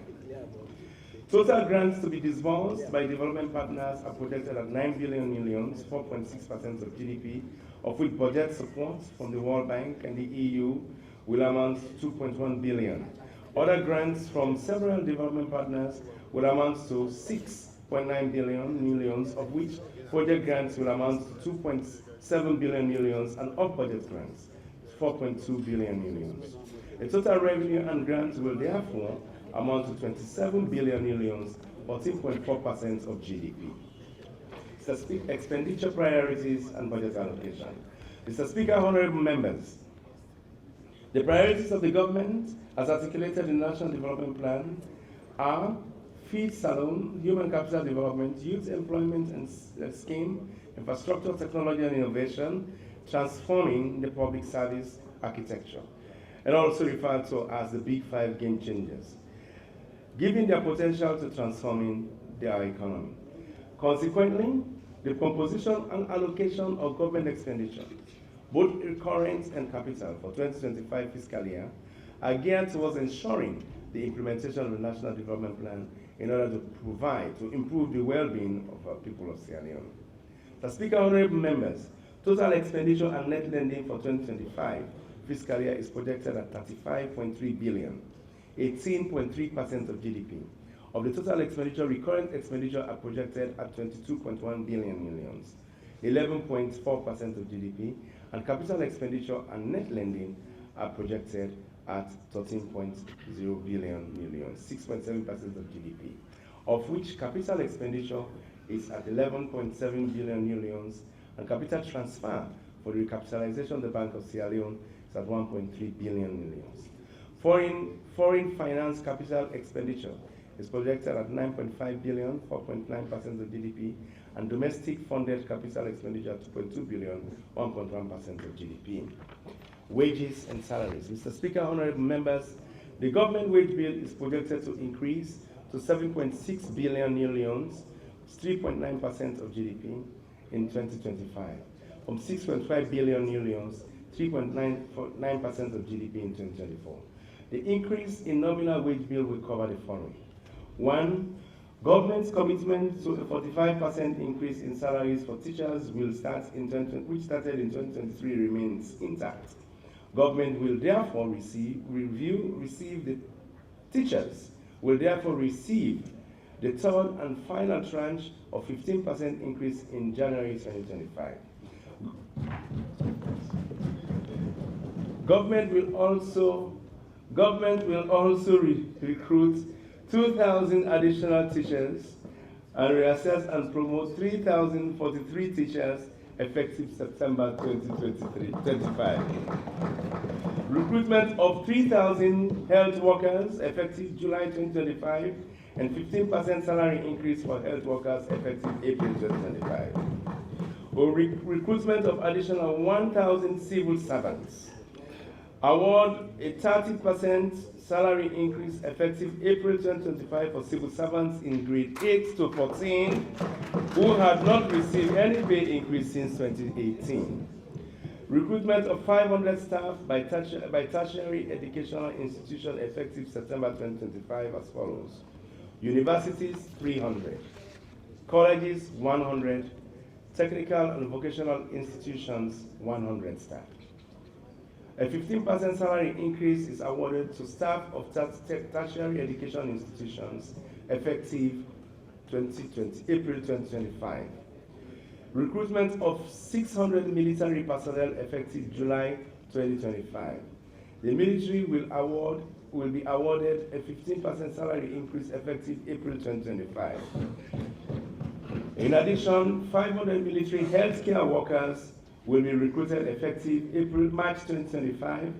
Speaker 3: Total grants to be disbursed by development partners are projected at 9 billion new loans, 4.6% of GDP, of which budget support from the World Bank and the EU will amount to 2.1 billion. Other grants from several development partners will amount to 6.9 billion new loans, of which project grants will amount to 2.7 billion new loans, and off-budget grants, 4.2 billion new loans. The total revenue and grants will therefore amount to 27 billion new loans, 14.4% of GDP. Expenditure priorities and budget allocation. Mr. Speaker, honorable members, the priorities of the government, as articulated in the National Development Plan, are feed salon, human capital development, youth employment and scheme, infrastructure, technology and innovation, transforming the public service architecture, and also referred to as the Big 5 game changers, giving their potential to transforming their economy. Consequently, the composition and allocation of government expenditure, both recurrent and capital for 2025 fiscal year, are geared towards ensuring the implementation of the National Development Plan in order to improve the well-being of our people of Sierra Leone. The Speaker, honorable members, total expenditure and net lending for 2025 fiscal year is projected at 35.3 billion, 18.3% of GDP. Of the total expenditure, recurrent expenditure are projected at 22.1 billion millions, 11.4% of GDP, and capital expenditure and net lending are projected at 13.0 billion millions, 6.7% of GDP, of which capital expenditure is at 11.7 billion millions, and capital transfer for the recapitalization of the Bank of Sierra Leone is at 1.3 billion millions. Foreign finance capital expenditure is projected at 9.5 billion, 4.9% of GDP, and domestic funded capital expenditure 2.2 billion, 1.1% of GDP. Wages and salaries. Mr. Speaker, honorable members, the government wage bill is projected to increase to 7.6 billion new leons, 3.9% of GDP in 2025, from 6.5 billion new leons, 3.9% of GDP in 2024. The increase in nominal wage bill will cover the following. One, government's commitment to a 45% increase in salaries for teachers which started in 2023 remains intact. Government will therefore receive the third and final tranche of 15% increase in January 2025. Government will also recruit 2,000 additional teachers and reassess and promote 3,043 teachers effective September 2025. Recruitment of 3,000 health workers effective July 2025 and 15% salary increase for health workers effective April 2025. Recruitment of additional 1,000 civil servants. Award a 30% salary increase effective April 2025 for civil servants in grade 8 to 14 who had not received any pay increase since 2018. Recruitment of 500 staff by tertiary educational institutions effective September 2025 as follows. Universities, 300. Colleges, 100. Technical and vocational institutions, 100 staff. A 15% salary increase is awarded to staff of tertiary education institutions effective April 2025. Recruitment of 600 military personnel effective July 2025. The military will be awarded a 15% salary increase effective April 2025. In addition, 500 military healthcare workers will be recruited effective March 2025.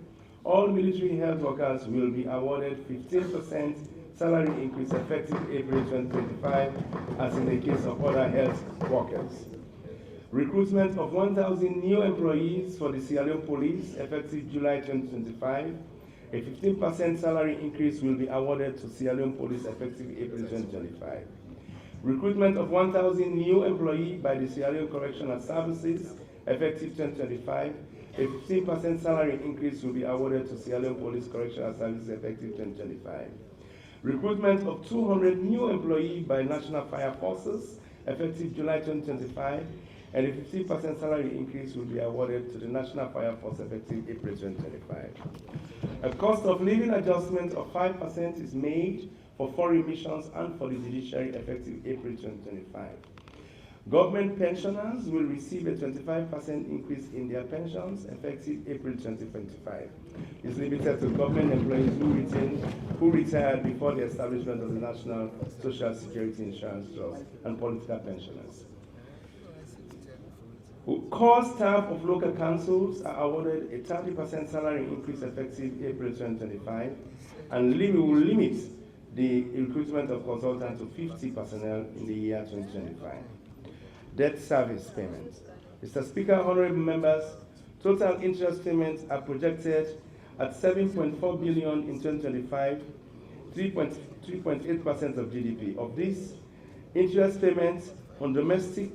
Speaker 3: All military health workers will be awarded 15% salary increase effective April 2025, as in the case of other health workers. Recruitment of 1,000 new employees for the Sierra Leone Police effective July 2025. A 15% salary increase will be awarded to Sierra Leone Police effective April 2025. Recruitment of 1,000 new employees by the Sierra Leone Correctional Services effective 2025. A 15% salary increase will be awarded to Sierra Leone Police Correctional Services effective 2025. Recruitment of 200 new employees by National Fire Forces effective July 2025, and a 15% salary increase will be awarded to the National Fire Force effective April 2025. A cost of living adjustment of 5% is made for foreign missions and for the judiciary effective April 2025. Government pensioners will receive a 25% increase in their pensions effective April 2025. It's limited to government employees who retired before the establishment of the National Social Security Insurance Trust and political pensioners. Core staff of local councils are awarded a 30% salary increase effective April 2025, and we will limit the recruitment of consultants to 50 personnel in the year 2025. Debt service payments. Mr. Speaker, honorable members, total interest payments are projected at 7.4 billion in 2025, 3.8% of GDP. Of this, interest payments on domestic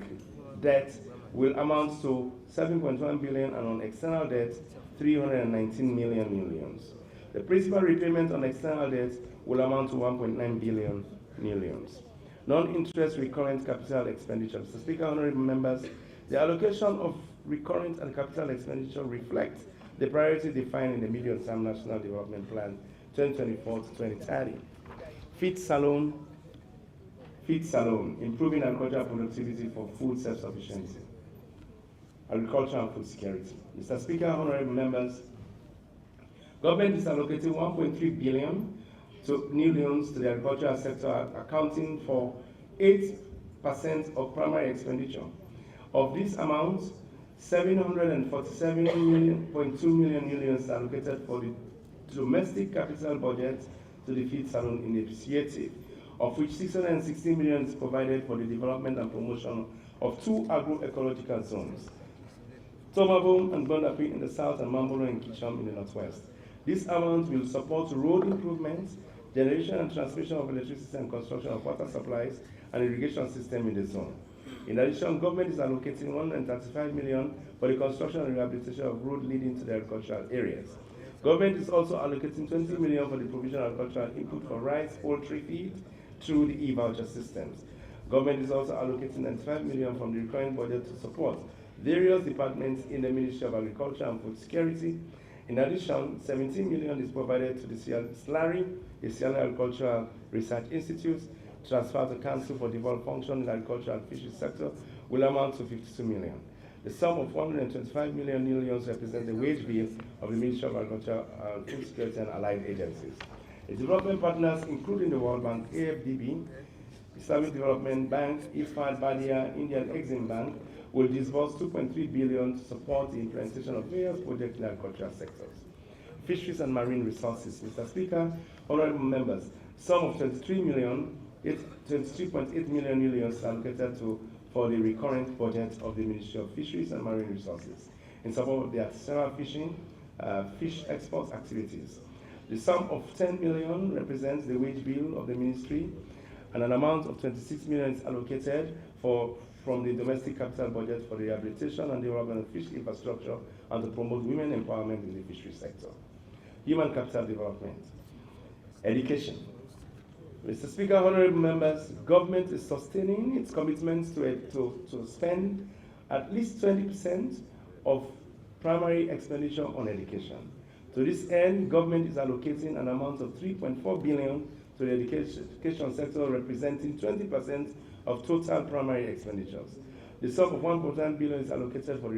Speaker 3: debt will amount to 7.1 billion, and on external debt, 319 million. The principal repayment on external debt will amount to 1.9 billion millions. Non-interest recurrent capital expenditure. Mr. Speaker, honorable members, the allocation of recurrent and capital expenditure reflects the priority defined in the Medium-Term National Development Plan 2024 to 2030. Feed salon, improving agricultural productivity for food self-sufficiency, agriculture and food security. Mr. Speaker, honorable members, government is allocating 1.3 billion to new loans to the agricultural sector, accounting for 8% of primary expenditure. Of this amount, 747.2 million new loans are allocated for the domestic capital budget to the feed salon initiative, of which 660 million is provided for the development and promotion of 2 agroecological zones, Tomabom and Bondapi in the south and Mambolo and Kicham in the northwest. This amount will support road improvements, generation and transmission of electricity and construction of water supplies and irrigation system in the zone. In addition, government is allocating 135 million for the construction and rehabilitation of road leading to the agricultural areas. Government is also allocating 20 million for the provision of agricultural input for rice, poultry feed through the e-voucher systems. Government is also allocating 95 million from the recurring budget to support various departments in the Ministry of Agriculture and Food Security. In addition, 17 million is provided to the SLARI, the Sierra Agricultural Research Institute. Transfer to Council for Devolved Function in the Agriculture and Fisheries sector will amount to 52 million. The sum of 125 million represents the wage bill of the Ministry of Agriculture, Food Security and allied agencies. The development partners, including the World Bank, AFDB, Islamic Development Bank, IFAD, Badia, Indian Exim Bank, will disburse 2.3 billion to support the implementation of various projects in the agricultural sectors. Fisheries and marine resources. Mr. Speaker, honorable members, sum of 23.8 million allocated for the recurrent budget of the Ministry of Fisheries and Marine Resources in support of the artisanal fishing, fish export activities. The sum of 10 million represents the wage bill of the ministry, and an amount of 26 million is allocated from the domestic capital budget for the rehabilitation and development of fish infrastructure and to promote women empowerment in the fishery sector. Human capital development. Education. Mr. Speaker, honorable members, government is sustaining its commitments to spend at least 20% of primary expenditure on education. To this end, government is allocating an amount of 3.4 billion to the education sector, representing 20% of total primary expenditures. The sum of 1.1 billion is allocated from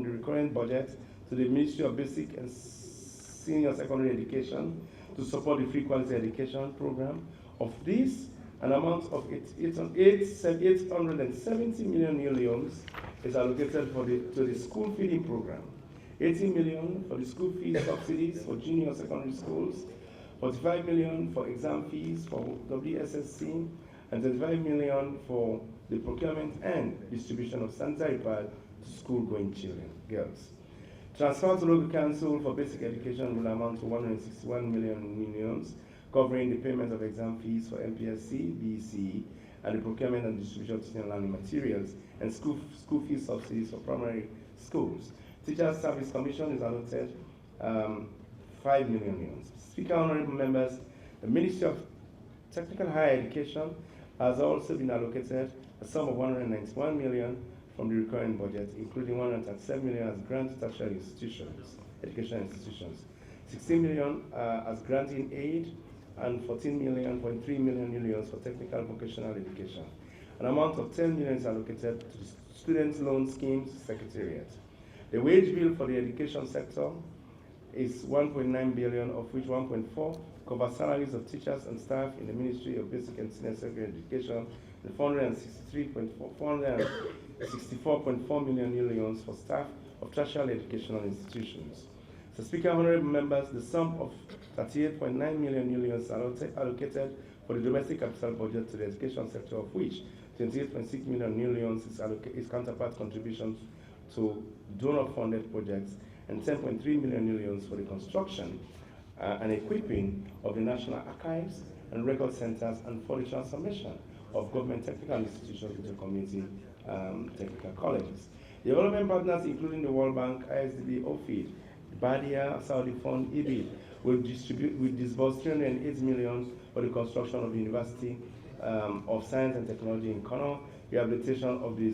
Speaker 3: the recurrent budget to the Ministry of Basic and Senior Secondary Education to support the free quality education program. Of this, an amount of 870 million is allocated to the school feeding program, 80 million for the school fees subsidies for junior secondary schools, 45 million for exam fees for WSSC, and 35 million for the procurement and distribution of sanitary pads to school-going children, girls. Transfer to local council for basic education will amount to 161 million, covering the payment of exam fees for MPSC, BEC, and the procurement and distribution of teaching and learning materials, and school fees subsidies for primary schools. Teachers Service Commission is allotted 5 million. Speaker, honorable members, the Ministry of Technical Higher Education has also been allocated a sum of 191 million from the recurring budget, including 137 million as grant to tertiary institutions, education institutions, 16 million as granting aid, and 14 million, 0.3 million for technical vocational education. An amount of 10 million is allocated to the Student Loan Schemes Secretariat. The wage bill for the education sector is 1.9 billion, of which 1.4 covers salaries of teachers and staff in the Ministry of Basic and Senior Secondary Education, and 464.4 million for staff of tertiary educational institutions. So, Speaker, honorable members, the sum of 38.9 million is allocated for the domestic capital budget to the education sector, of which 28.6 million is counterpart contributions to donor-funded projects, and 10.3 million for the construction and equipping of the National Archives and Record Centers, and for the transformation of government technical institutions into community technical colleges. Development partners, including the World Bank, ISDB, OFID, Badia, Saudi Fund, EBID, will disburse 308 million for the construction of the University of Science and Technology in Kano, rehabilitation of the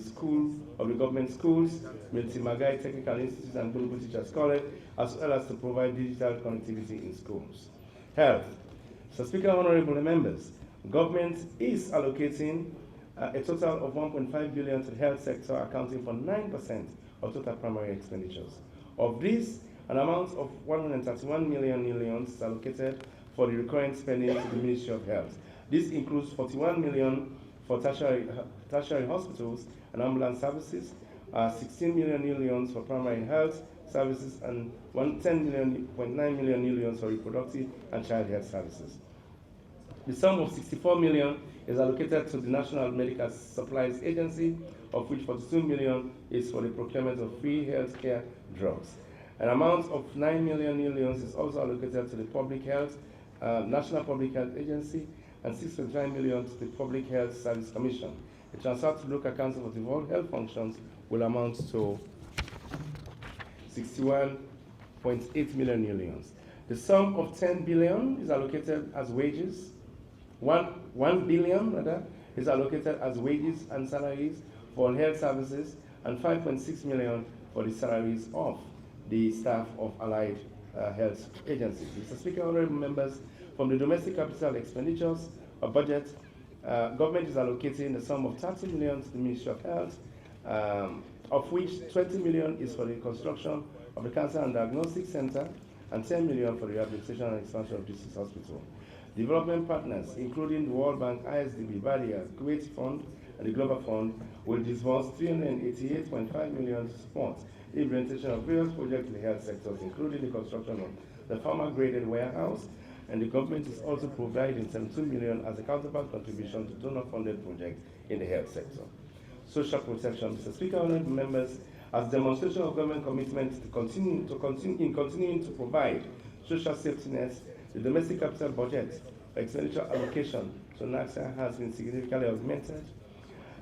Speaker 3: government schools, Milti Magai Technical Institute and Bulubu Teachers College, as well as to provide digital connectivity in schools. Health. So, Speaker, honorable members, government is allocating a total of 1.5 billion to the health sector, accounting for 9% of total primary expenditures. Of this, an amount of 131 million is allocated for the recurrent spending to the Ministry of Health. This includes 41 million for tertiary hospitals and ambulance services, 16 million for primary health services, and 10.9 million for reproductive and child health services. The sum of 64 million is allocated to the National Medical Supplies Agency, of which 42 million is for the procurement of free healthcare drugs. An amount of 9 million is also allocated to the Public Health, National Public Health Agency, and 6.9 million to the Public Health Service Commission. The transfer to local council for the World Health Functions will amount to 61.8 million. The sum of 10 billion is allocated as wages. 1 billion rather is allocated as wages and salaries for health services, and 5.6 million for the salaries of the staff of allied health agencies. Mr. Speaker, honorable members, from the domestic capital expenditures or budget, government is allocating the sum of 30 million to the Ministry of Health, of which 20 million is for the construction of the Cancer and Diagnostic Center, and 10 million for the rehabilitation and expansion of district hospital. Development partners, including the World Bank, ISDB, BADIA, Kuwait Fund, and the Global Fund, will disburse 388.5 million to support the implementation of various projects in the health sectors, including the construction of the farmer-graded warehouse, and the government is also providing 72 million as a counterpart contribution to donor-funded projects in the health sector. Social protection. Mr. Speaker, honorable members, as demonstration of government commitment to continuing to provide social safety nets, the domestic capital budget expenditure allocation to NACSA has been significantly augmented.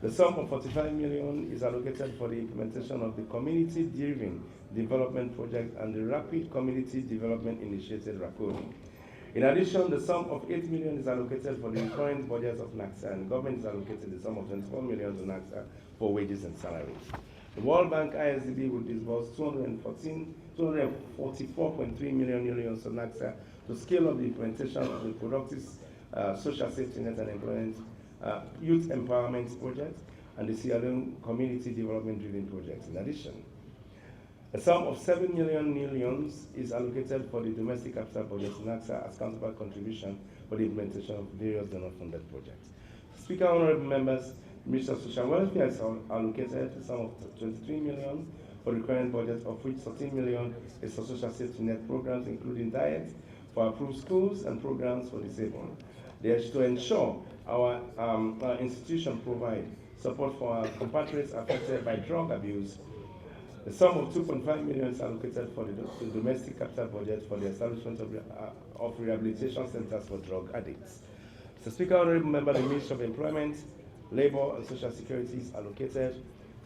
Speaker 3: The sum of 45 million is allocated for the implementation of the community-driven development project and the Rapid Community Development Initiative, RACODI. In addition, the sum of 8 million is allocated for the current budget of NACSA, and the government is allocating the sum of 24 million to NACSA for wages and salaries. The World Bank ISDB will disburse 244.3 million to NACSA to scale up the implementation of the productive social safety net and employment youth empowerment project and the Sierra Leone community development driven projects. In addition, a sum of 7 million is allocated for the domestic capital budget to NACSA as counterpart contribution for the implementation of various donor-funded projects. Speaker, honorable members, the Ministry of Social Welfare has allocated a sum of 23 million for the current budget, of which 13 million is for social safety net programs, including diet for approved schools and programs for disabled. They are to ensure our institution provide support for our compatriots affected by drug abuse. The sum of 2.5 million is allocated for the domestic capital budget for the establishment of rehabilitation centers for drug addicts. Mr. Speaker, honorable member, the Ministry of Employment, Labor and Social Security is allocated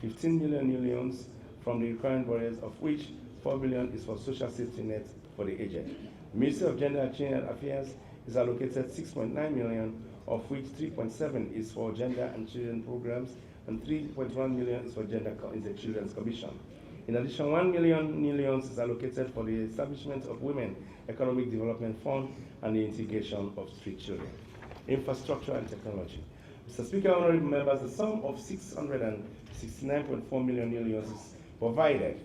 Speaker 3: 15 million from the recurrent budget, of which 4 million is for social safety net for the aged. The Ministry of Gender and Children Affairs is allocated 6.9 million, of which 3.7 is for gender and children programs, and 3.1 million is for gender in the Children's Commission. In addition, 1 million is allocated for the establishment of Women Economic Development Fund and the integration of street children. Infrastructure and technology. Mr. Speaker, honorable members, the sum of 669.4 million is provided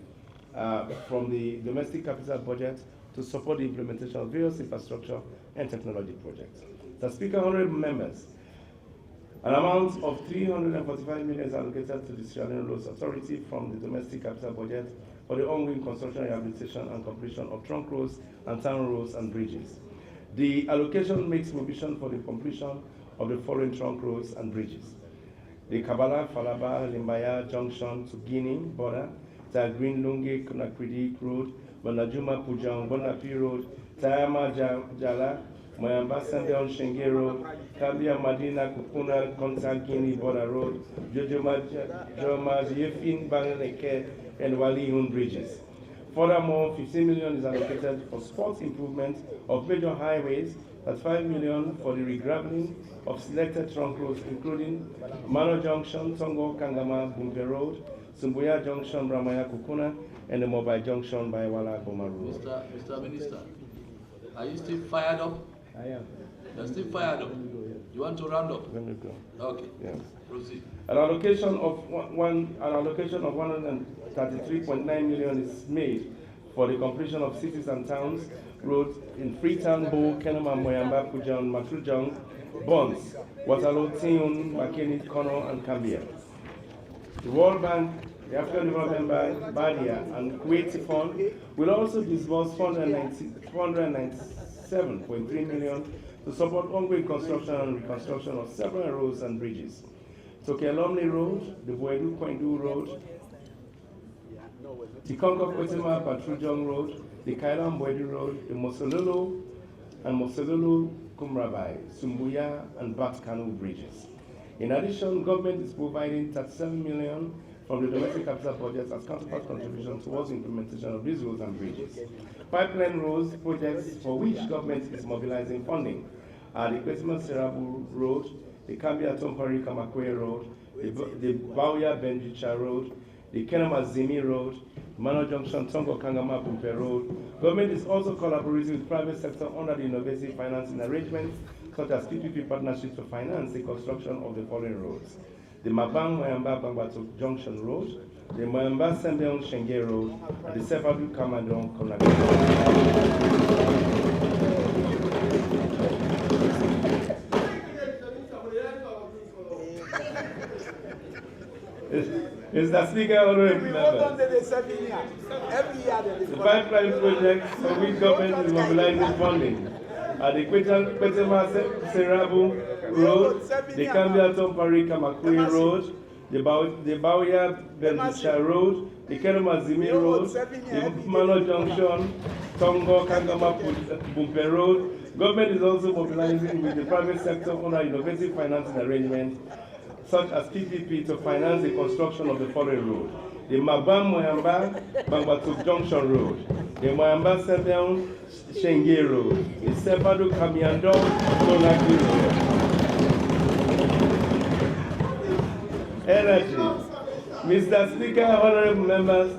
Speaker 3: from the domestic capital budget to support the implementation of various infrastructure and technology projects. Mr. Speaker, honorable members, an amount of 345 million is allocated to the Sierra Leone Roads Authority from the domestic capital budget for the ongoing construction, rehabilitation, and completion of trunk roads and town roads and bridges. The allocation makes provision for the completion of the following trunk roads and bridges: the Kabbalah, Falaba, Limbaya Junction to Guinea border, Green Lunge, Kunakridi Road, Bonajuma Pujang, Bonapi Road, Tayama Jala, Moyamba Sandeon Shenge Road, Kabia Madina Kupuna, Konsa Guinea border road, Jojoma Yefin Bangaleke, and Walihun bridges. Furthermore, 15 million is allocated for sports improvement of major highways, that's 5 million for the regraveling of selected trunk roads, including Mano Junction, Tongo, Kangama, Bumbe Road, Sumbuya Junction, Ramaya Kukuna, and the Mobile Junction by Wala Goma Road.
Speaker 1: Mr. Minister, are you still fired up?
Speaker 3: I am.
Speaker 1: You're still fired up? You want to round up?
Speaker 3: Let me go.
Speaker 1: Okay.
Speaker 3: Yes.
Speaker 1: Proceed.
Speaker 3: An allocation of 133.9 million is made for the completion of cities and towns roads in Freetown, Bo, Kenema, Moyamba, Pujan, Matrujang, Bonds, Waterloo, Tiun, Makeni, Kono, and Cambia. The World Bank, the African Development Bank, BADIA, and Kuwait Fund will also disburse 497.3 million to support ongoing construction and reconstruction of several roads and bridges. Tokelomni Road, the Boedu Kwendu Road, the Concord Kwetima Patrujong Road, the Kailam Boedu Road, the Mosololo and Mosololo Kumrabai, Sumbuya and Batkanu bridges. In addition, government is providing 37 million from the domestic capital budget as counterpart contribution towards the implementation of these roads and bridges. Pipeline roads projects for which government is mobilizing funding are the Kwetima Serabu Road, the Kambia Tompari Kamakwe Road, the Bauya Benjicha Road, the Kenamazimi Road, Mano Junction Tongo Kangama Bumpe Road. Government is also collaborating with private sector under the innovative financing arrangements such as PPP partnerships to finance the construction of the following roads: the Mabang Mayamba Bangbato Junction Road, the Mayamba Sembeon Shenge Road, and the Sefadu Kamadon Konaki Mr. Speaker, honorable members, the pipeline projects for which government is mobilizing funding are the Kwetema Serabu Road, the Kambia Tompari Kamakui Road, the Bauya Benjicha Road, the Kenamazimi Road, the Mano Junction, Tongo Kangama Bumpe Road. Government is also mobilizing with the private sector under innovative financing arrangements such as PPP to finance the construction of the following road: the Mabam Moyamba Bangbatuk Junction Road, the Moyamba Sembeon Shenge Road, the Sefadu Kamiando Konaki Road. Energy. Mr. Speaker, honorable members,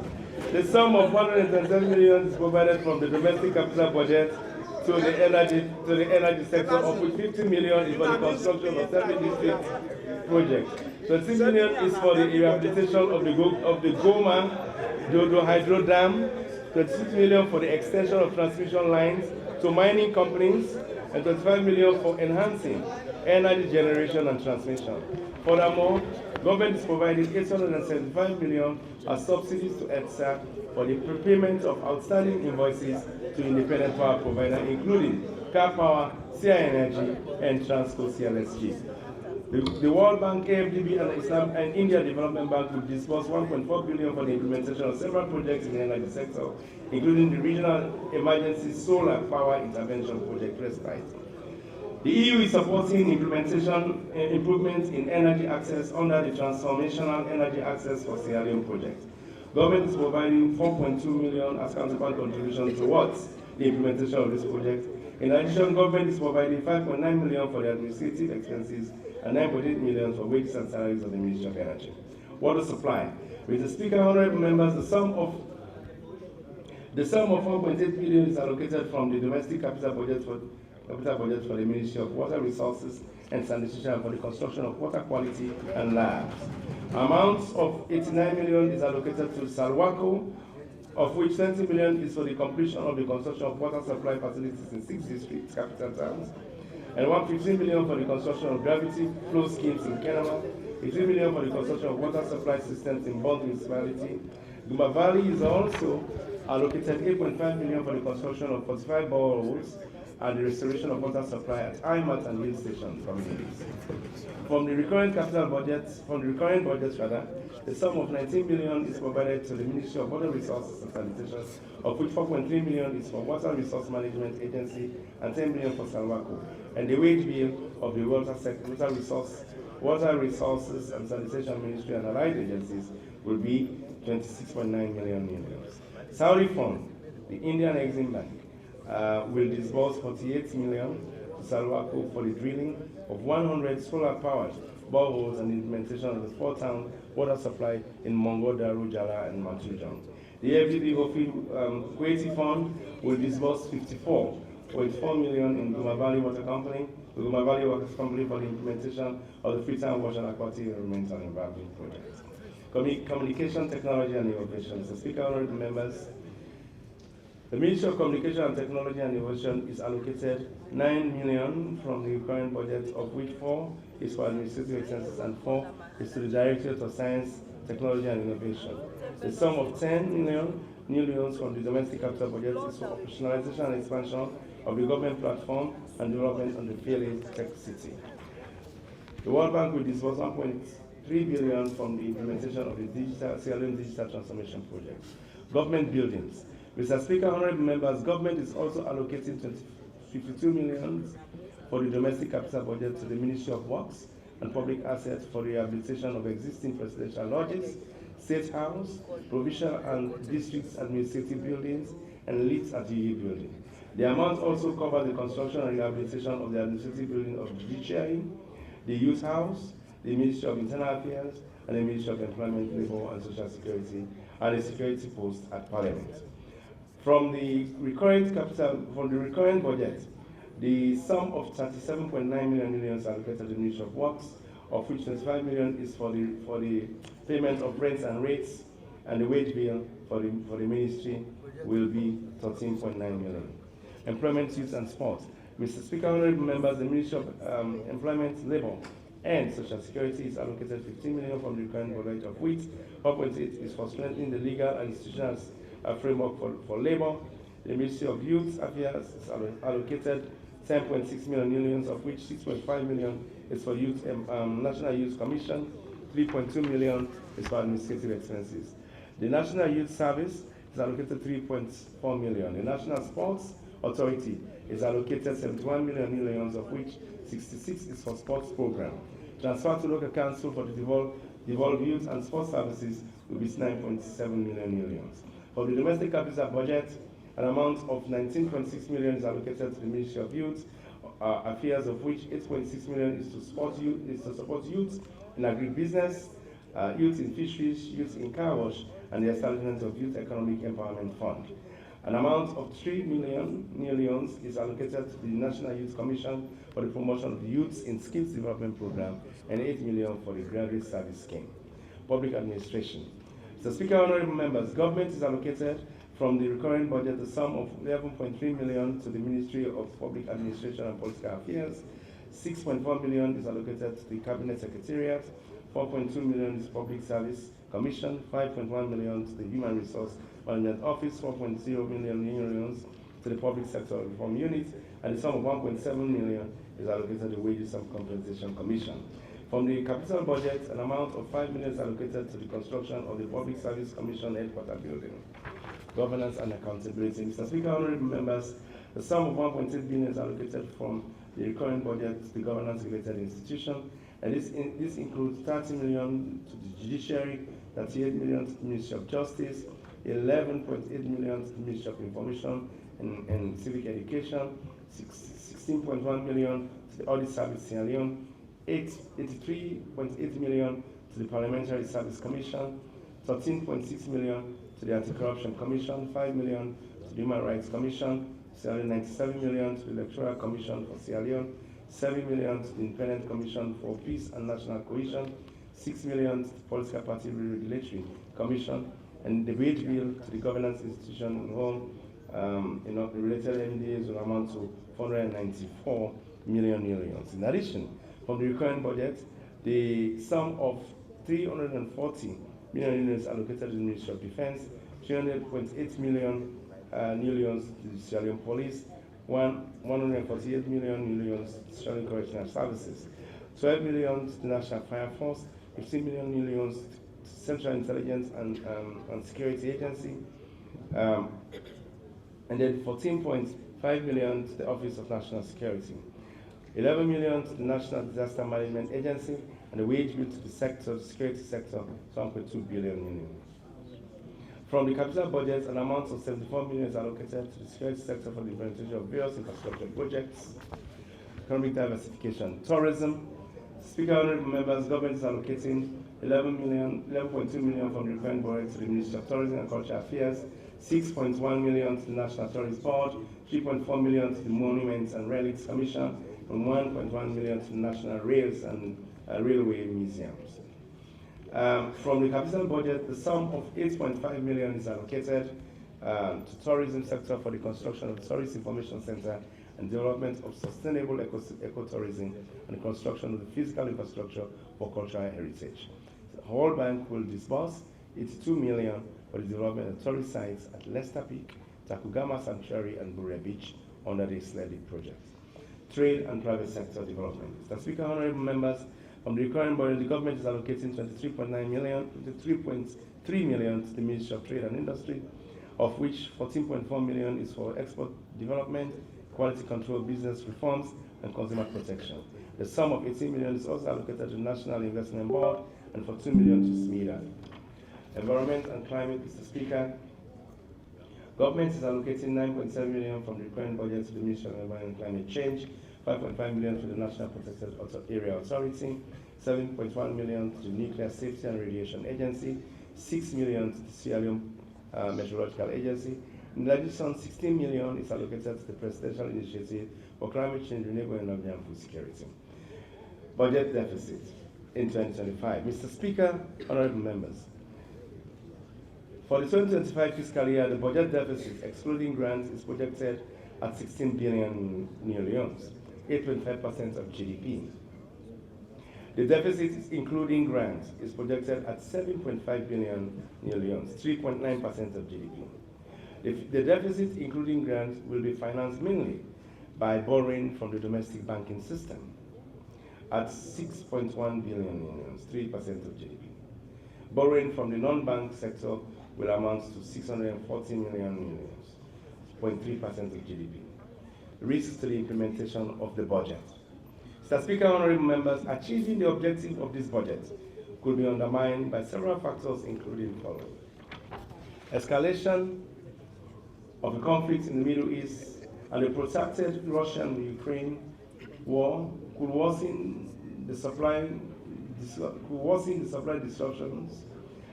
Speaker 3: the sum of 110 million is provided from the domestic capital budget to the energy sector, of which 50 million is for the construction of 7 district projects. 20 million is for the rehabilitation of the Goma Dodo Hydro Dam, 26 million for the extension of transmission lines to mining companies, and 25 million for enhancing energy generation and transmission. Furthermore, government is providing 875 million as subsidies to ETSA for the prepayment of outstanding invoices to independent power provider, including Car Power, CI Energy, and Transco CLSG. The World Bank, AFDB, and Islam and India Development Bank will disburse 1.4 billion for the implementation of several projects in the energy sector, including the Regional Emergency Solar Power Intervention Project Respite. The EU is supporting implementation improvements in energy access under the Transformational Energy Access for Sierra Leone project. Government is providing 4.2 million as counterpart contribution towards the implementation of this project. In addition, government is providing 5.9 million for the administrative expenses and 9.8 million for wages and salaries of the Ministry of Energy. Water supply. With the Speaker, honorable members, the sum of 1.8 billion is allocated from the domestic capital budget for the Ministry of Water Resources and Sanitation for the construction of water quality and labs. Amounts of 89 million is allocated to Salwako, of which 20 million is for the completion of the construction of water supply facilities in 6 districts, capital towns, and 115 million for the construction of gravity flow schemes in Kenama, 3 million for the construction of water supply systems in Bond municipality. Guma Valley is also allocated 8.5 million for the construction of 45 boreholes and the restoration of water supply at IMAT and Hill Station communities. From the recurrent budgets, the sum of 19 million is provided to the Ministry of Water Resources and Sanitation, of which 4.3 million is for Water Resource Management Agency and 10 million for Salwako. And the wage bill of the Water Resources and Sanitation Ministry and allied agencies will be 26.9 million. Saudi Fund, the Indian Exim Bank, will disburse 48 million to Salwako for the drilling of 100 solar-powered boreholes and implementation of the 4-town water supply in Mongo, Daru, Jala, and Mantujong. The FDB Kuwaiti Fund will disburse 54.4 million in Guma Valley Water Company, the Guma Valley Water Company for the implementation of the Freetown Wash and Aquatic Environmental Environment Project. Communication, Technology, and Innovation. Mr. Speaker, honorable members, the Ministry of Communication and Technology and Innovation is allocated 9 million from the current budget, of which 4 is for administrative expenses and 4 is to the Directorate of Science, Technology and Innovation. The sum of 10 million new loans from the domestic capital budget is for operationalization and expansion of the government platform and development of the PLA Tech City. The World Bank will disburse 3 billion from the implementation of the Sierra Leone digital transformation project. Government buildings. Mr. Speaker, honorable members, government is also allocating 52 million for the domestic capital budget to the Ministry of Works and Public Assets for the rehabilitation of existing presidential lodges, State House, provincial and district administrative buildings, and leads at UU building. The amount also covers the construction and rehabilitation of the administrative building of the Judiciary, the Youth House, the Ministry of Internal Affairs, and the Ministry of Employment, Labour and Social Security, and a security post at Parliament. From the recurrent budget, the sum of 37.9 million is allocated to the Ministry of Works, of which 25 million is for the payment of rents and rates, and the wage bill for the ministry will be 13.9 million. Employment, Youth and Sport. Mr. Speaker, honorable members, the Ministry of Employment, Labour and Social Security is allocated 15 million from the recurrent budget, of which 4.8 is for strengthening the legal and institutional framework for labor. The Ministry of Youth Affairs is allocated 10.6 million, of which 6.5 million is for National Youth Commission, 3.2 million is for administrative expenses. The National Youth Service is allocated 3.4 million. The National Sports Authority is allocated 71 million, of which 66 is for sports program. Transfer to local council for the devolved youth and sports services will be 9.7 million. For the domestic capital budget, an amount of 19.6 million is allocated to the Ministry of Youth Affairs, of which 8.6 million is to support youth in agribusiness, youth in fisheries, youth in car wash, and the establishment of Youth Economic Empowerment Fund. An amount of 3 million is allocated to the National Youth Commission for the promotion of youths in skills development program, and 8 million for the graduate service scheme. Public administration. Mr. Speaker, honorable members, government is allocated from the recurring budget the sum of 11.3 million to the Ministry of Public Administration and Political Affairs. 6.4 million is allocated to the Cabinet Secretariat. 4.2 million is Public Service Commission. 5.1 million to the Human Resource Management Office. 4.0 million to the Public Sector Reform Unit, and the sum of 1.7 million is allocated to the Wages and Compensation Commission. From the capital budget, an amount of 5 million is allocated to the construction of the Public Service Commission headquarters building. Governance and accountability. Mr. Speaker, honorable members, the sum of 1.8 billion is allocated from the recurring budget to the governance-related institution, and this includes 30 million to the Judiciary, 38 million to the Ministry of Justice, 11.8 million to the Ministry of Information and Civic Education, 16.1 million to the Audit Service Sierra Leone, 83.8 million to the Parliamentary Service Commission, 13.6 million to the Anti-Corruption Commission, 5 million to the Human Rights Commission, 97 million to the Electoral Commission for Sierra Leone, 7 million to the Independent Commission for Peace and National Cohesion, 6 million to the Political Party Regulatory Commission, and the wage bill to the governance institution in whole, the related MDAs will amount to 494 million. In addition, from the recurrent budget, the sum of 340 million is allocated to the Ministry of Defense, 300.8 million to the Sierra Leone Police, 148 million to Sierra Leone Correctional Services, 12 million to the National Fire Force, 15 million to Central Intelligence and Security Agency, and then 14.5 million to the Office of National Security, 11 million to the National Disaster Management Agency, and the wage bill to the security sector, 1.2 billion. From the capital budget, an amount of 74 million is allocated to the security sector for the implementation of various infrastructure projects. Economic diversification, tourism. Speaker, honorable members, government is allocating 11.2 million from the recurrent budget to the Ministry of Tourism and Cultural Affairs, 6.1 million to the National Tourist Board, 3.4 million to the Monuments and Relics Commission, and 1.1 million to the National Rails and Railway Museums. From the capital budget, the sum of 8.5 million is allocated to tourism sector for the construction of the Tourist Information Center and development of sustainable ecotourism and the construction of the physical infrastructure for cultural heritage. The World Bank will disburse 82 million for the development of tourist sites at Lester Peak, Takugama Sanctuary, and Burea Beach under the SLEDIC project. Trade and private sector development. Mr. Speaker, honorable members, From the recurring budget, the government is allocating 23.3 million to the Ministry of Trade and Industry, of which 14.4 million is for export development, quality control, business reforms, and consumer protection. The sum of 18 million is also allocated to the National Investment Board and for 2 million to SMEDA. Environment and climate, Mr. Speaker. Government is allocating 9.7 million from the recurring budget to the Ministry of Environment and Climate Change, 5.5 million to the National Protected Area Authority, 7.1 million to the Nuclear Safety and Radiation Agency, 6 million to the Sierra Leone Meteorological Agency. In addition, 16 million is allocated to the Presidential Initiative for Climate Change, Renewable Energy, and Food Security. Budget deficit in 2025. Mr. Speaker, honorable members, for the 2025 fiscal year, the budget deficit, excluding grants, is projected at 16 billion new leones, 8.5% of GDP. The deficit, including grants, is projected at 7.5 billion new leones, 3.9% of GDP. The deficit, including grants, will be financed mainly by borrowing from the domestic banking system at 6.1 billion millions, 3% of GDP. Borrowing from the non-bank sector will amount to 640 million millions, 0.3% of GDP. Risks to the implementation of the budget. Mr. Speaker, honorable members, achieving the objective of this budget could be undermined by several factors, including the following. Escalation of the conflict in the Middle East and the protracted Russian-Ukraine war could worsen the supply disruptions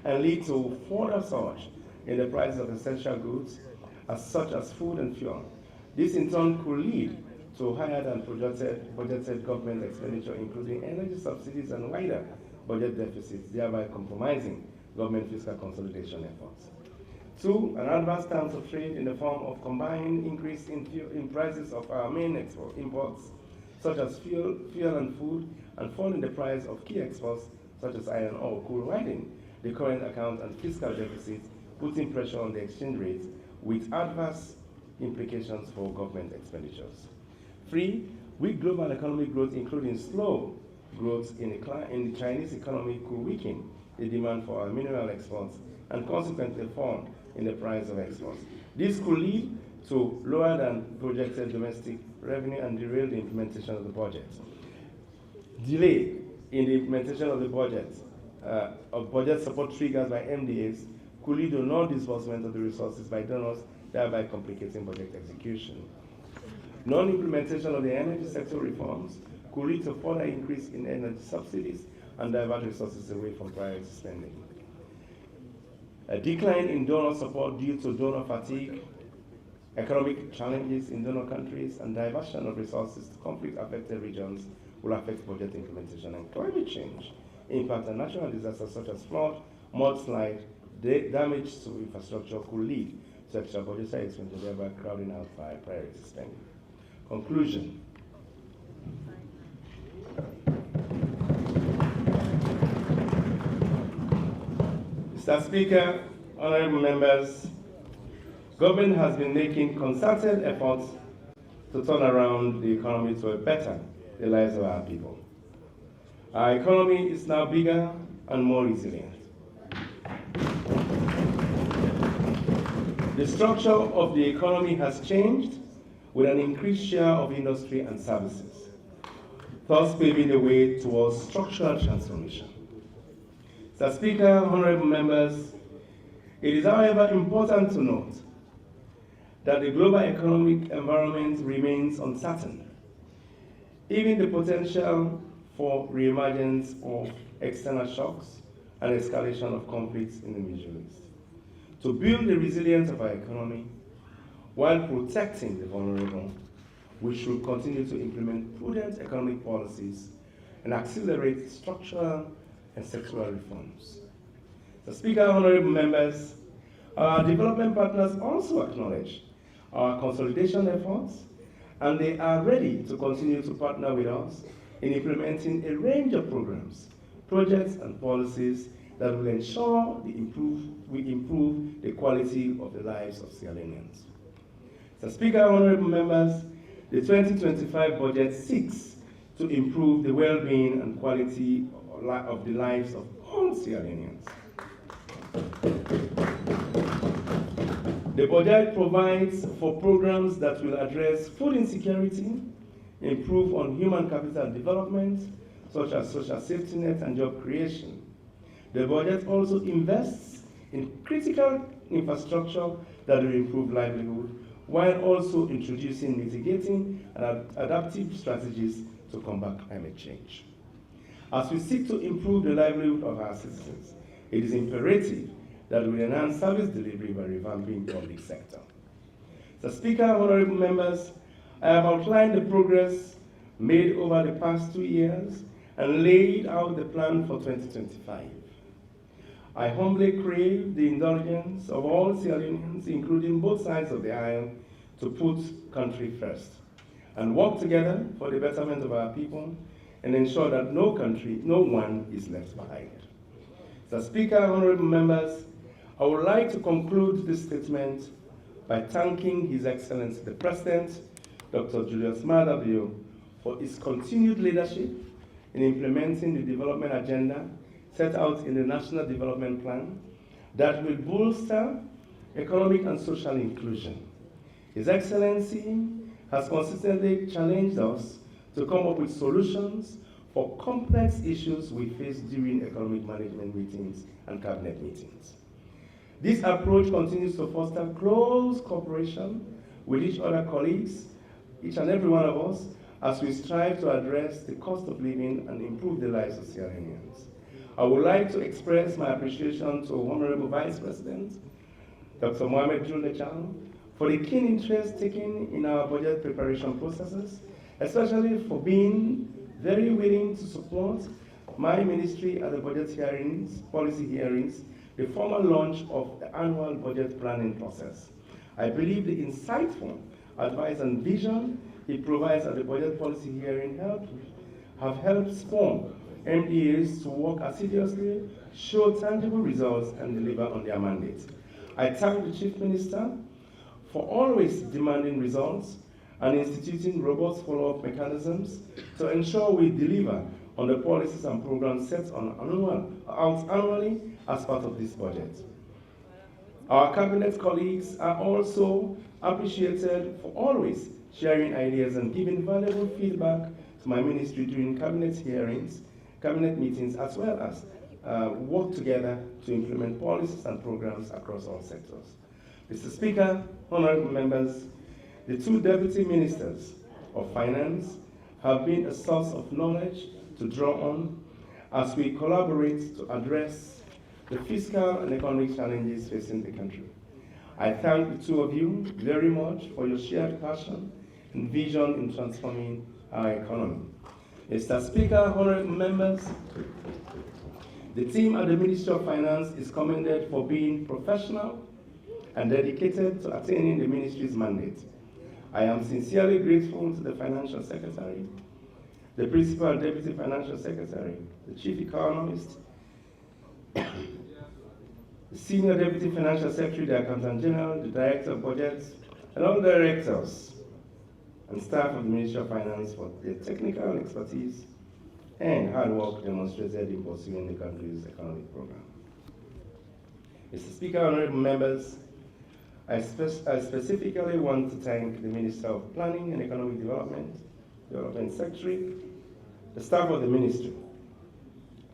Speaker 3: and lead to further surge in the prices of essential goods, such as food and fuel. This in turn could lead to higher than budgeted government expenditure, including energy subsidies and wider budget deficits, thereby compromising government fiscal consolidation efforts. 2, an adverse terms of trade in the form of combined increase in prices of our main imports, such as fuel and food, and fall in the price of key exports, such as iron ore, could widen the current account and fiscal deficit, putting pressure on the exchange rate with adverse implications for government expenditures. 3, weak global economic growth, including slow growth in the Chinese economy, could weaken the demand for our mineral exports and consequently fall in the price of exports. This could lead to lower than projected domestic revenue and derail the implementation of the budget. Delay in the implementation of the budget, of budget support triggered by MDAs, could lead to non-disbursement of the resources by donors, thereby complicating budget execution. Non-implementation of the energy sector reforms could lead to further increase in energy subsidies and divert resources away from priority spending. A decline in donor support due to donor fatigue, economic challenges in donor countries, and diversion of resources to conflict-affected regions will affect budget implementation. And climate change impact on natural disasters such as flood, mudslide, damage to infrastructure could lead to extra budgetary expenditure, thereby crowding out priority spending. Conclusion. Mr. Speaker, honorable members, government has been making concerted efforts to turn around the economy to better the lives of our people. Our economy is now bigger and more resilient. The structure of the economy has changed with an increased share of industry and services, thus paving the way towards structural transformation. Mr. Speaker, honorable members, it is however important to note that the global economic environment remains uncertain. Even the potential for reemergence of external shocks and escalation of conflicts in the Middle East. To build the resilience of our economy while protecting the vulnerable, we should continue to implement prudent economic policies and accelerate structural and sectoral reforms. The Speaker, honorable members, our development partners also acknowledge our consolidation efforts, and they are ready to continue to partner with us in implementing a range of programs, projects, and policies that will ensure we improve the quality of the lives of Sierra Leoneans. Mr. Speaker, honorable members, the 2025 budget seeks to improve the well-being and quality of the lives of all Sierra Leoneans. The budget provides for programs that will address food insecurity, improve on human capital development, such as social safety net and job creation. The budget also invests in critical infrastructure that will improve livelihood, while also introducing mitigating and adaptive strategies to combat climate change. As we seek to improve the livelihood of our citizens, it is imperative that we enhance service delivery by revamping public sector. Mr. Speaker, honorable members, I have outlined the progress made over the past 2 years and laid out the plan for 2025. I humbly crave the indulgence of all Sierra Leoneans, including both sides of the aisle, to put country first and work together for the betterment of our people and ensure that no one is left behind. Mr. Speaker, honorable members, I would like to conclude this statement by thanking His Excellency the President, Dr. Julius Maada Bio, for his continued leadership in implementing the development agenda set out in the National Development Plan that will bolster economic and social inclusion. His Excellency has consistently challenged us to come up with solutions for complex issues we face during economic management meetings and cabinet meetings. This approach continues to foster close cooperation with each other colleagues, each and every one of us, as we strive to address the cost of living and improve the lives of Sierra Leoneans. I would like to express my appreciation to Honorable Vice President, Dr. Mohamed Julechal, for the keen interest taken in our budget preparation processes, especially for being very willing to support my ministry at the budget hearings, policy hearings, the formal launch of the annual budget planning process. I believe the insightful advice and vision he provides at the budget policy hearing have helped spawn MDAs to work assiduously, show tangible results, and deliver on their mandate. I thank the Chief Minister for always demanding results and instituting robust follow-up mechanisms to ensure we deliver on the policies and programs set out annually as part of this budget. Our cabinet colleagues are also appreciated for always sharing ideas and giving valuable feedback to my ministry during cabinet hearings, cabinet meetings, as well as work together to implement policies and programs across all sectors. Mr. Speaker, honorable members, the two deputy ministers of finance have been a source of knowledge to draw on as we collaborate to address the fiscal and economic challenges facing the country. I thank the two of you very much for your shared passion and vision in transforming our economy. Mr. Speaker, honorable members, the team at the Ministry of Finance is commended for being professional and dedicated to attaining the ministry's mandate. I am sincerely grateful to the Financial Secretary, the Principal and Deputy Financial Secretary, the Chief Economist, the Senior Deputy Financial Secretary, the Accountant General, the Director of Budgets, and all directors and staff of the Ministry of Finance for their technical expertise and hard work demonstrated in pursuing the country's economic program. Mr. Speaker, honorable members, I specifically want to thank the Minister of Planning and Economic Development Secretary, the staff of the ministry,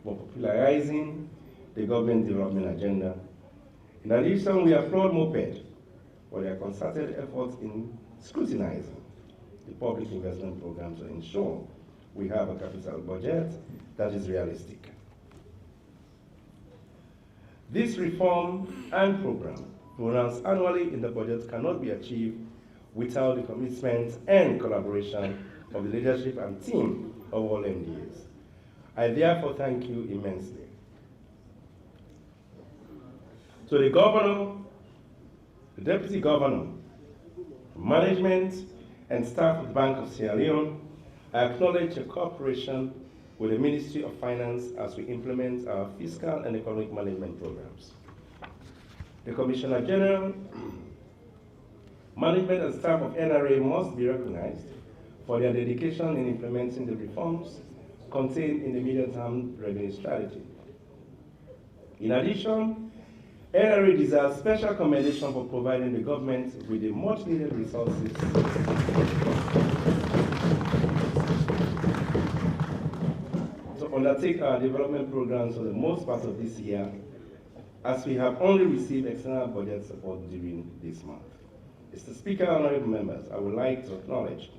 Speaker 3: for popularizing the government development agenda. In addition, we applaud MOPED for their concerted efforts in scrutinizing the public investment program to ensure we have a capital budget that is realistic. This reform and program, pronounced annually in the budget, cannot be achieved without the commitment and collaboration of the leadership and team of all MDAs. I therefore thank you immensely. To the Governor, the Deputy Governor, management, and staff of the Bank of Sierra Leone, I acknowledge your cooperation with the Ministry of Finance as we implement our fiscal and economic management programs. The Commissioner General, management and staff of NRA must be recognized for their dedication in implementing the reforms contained in the medium-term revenue strategy. In addition, NRA deserves special commendation for providing the government with the much-needed resources to undertake our development programs for the most part of this year, as we have only received external budget support during this month. Mr. Speaker, honorable members, I would like to acknowledge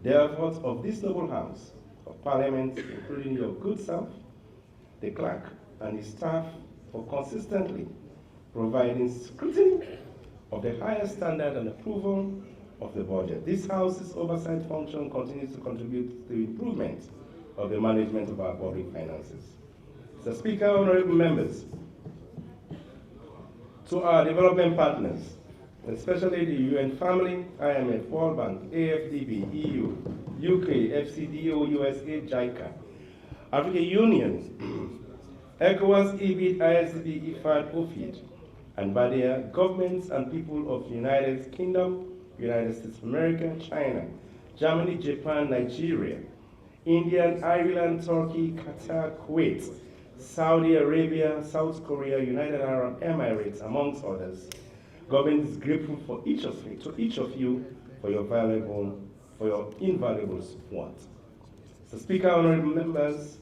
Speaker 3: the efforts of this noble House of Parliament, including your good self, the clerk, and his staff, for consistently providing scrutiny of the highest standard and approval of the budget. This House's oversight function continues to contribute to the improvement of the management of our public finances. Mr. Speaker, honorable members, to our development partners, especially the UN family, IMF, World Bank, AFDB, EU, UK, FCDO, USA, JICA, African Union, ECOWAS, EBIT, ISDB, IFAD, OFID, and by their governments and people of the United Kingdom, United States of America, China, Germany, Japan, Nigeria, India, Ireland, Turkey, Qatar, Kuwait, Saudi Arabia, South Korea, United Arab Emirates, amongst others. Government is grateful for each of you for your invaluable support. Mr. Speaker, honorable members,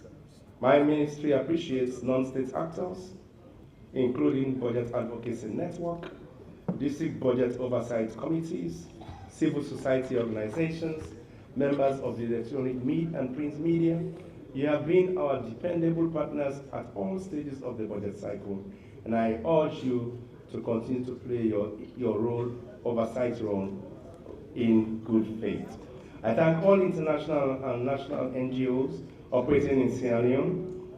Speaker 3: my ministry appreciates non-state actors, including Budget Advocacy Network, district budget oversight committees, civil society organizations, members of the electronic media and print media. You have been our dependable partners at all stages of the budget cycle, and I urge you to continue to play your role, oversight role, in good faith. I thank all international and national NGOs operating in Sierra Leone.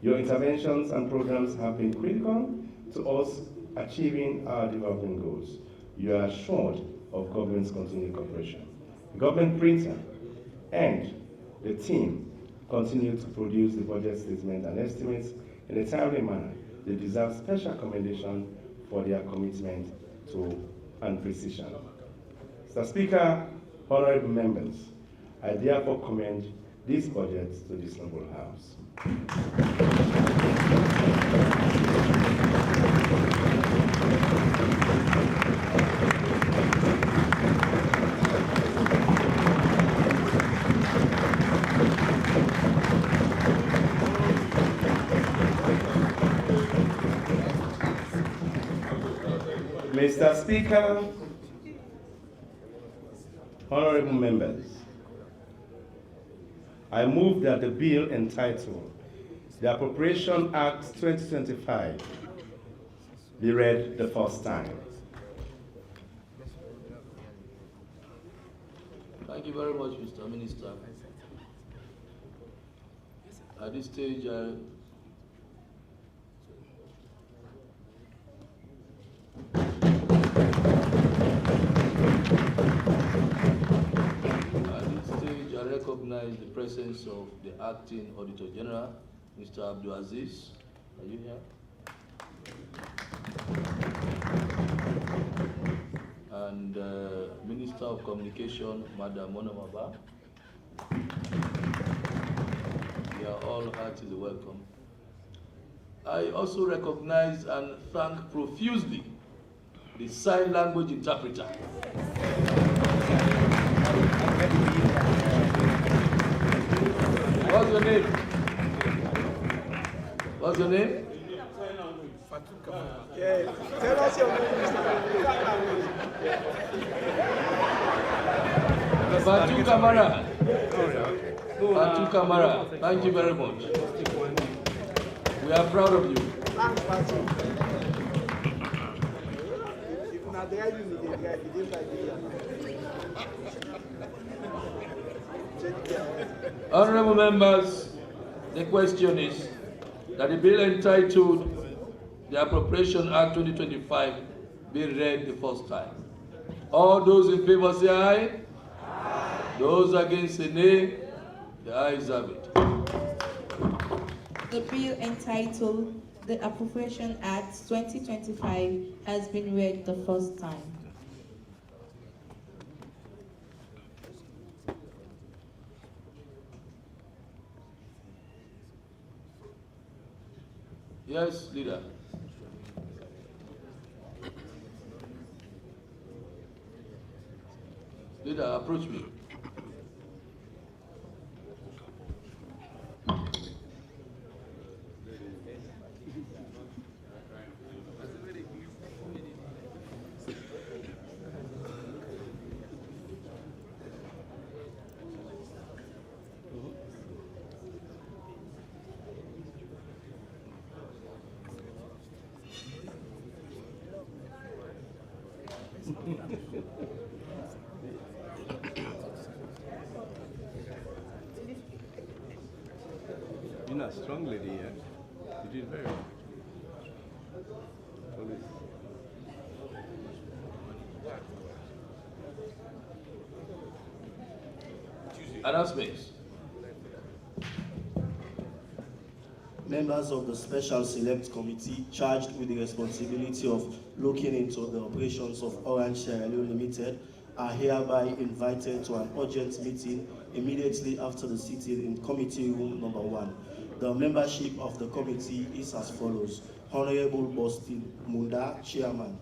Speaker 3: Your interventions and programs have been critical to us achieving our development goals. You are assured of government's continued cooperation. The government printer and the team continue to produce the budget statement and estimates in a timely manner. They deserve special commendation for their commitment to and precision. Mr. Speaker, honorable members, I therefore commend this budget to this noble House. Mr. Speaker, honorable members, I move that the bill entitled the Appropriation Act 2025 be read the first time.
Speaker 1: Thank you very much, Mr. Minister. At this stage, I recognize the presence of the Acting Auditor General, Mr. Abdul Aziz. Are you here? And Minister of Communication, Madam Monamaba. You are all heartily welcome. I also recognize and thank profusely the sign language interpreter. What's your name? What's your name?
Speaker 4: Yeah. Tell us your name.
Speaker 1: Fatu Kamara. Fatu Kamara. Thank you very much. We are proud of you.
Speaker 4: Thanks, Fatu. If not there, you need
Speaker 1: Honorable members, the question is that the bill entitled the Appropriation Act 2025 be read the first time. All those in favor say aye. Aye. Those against say nay. The ayes have it.
Speaker 5: The bill entitled the Appropriation Act 2025 has been read the first time.
Speaker 1: Yes, leader. Leader, approach me.
Speaker 2: You're not a strong lady, yeah? You did very well. Police.
Speaker 1: Announcements.
Speaker 6: Members of the Special Select Committee charged with the responsibility of looking into the operations of Orange Sierra Leone Limited are hereby invited to an urgent meeting immediately after the sitting in Committee Room Number 1. The membership of the committee is as follows: Honorable Boston Munda, Chairman;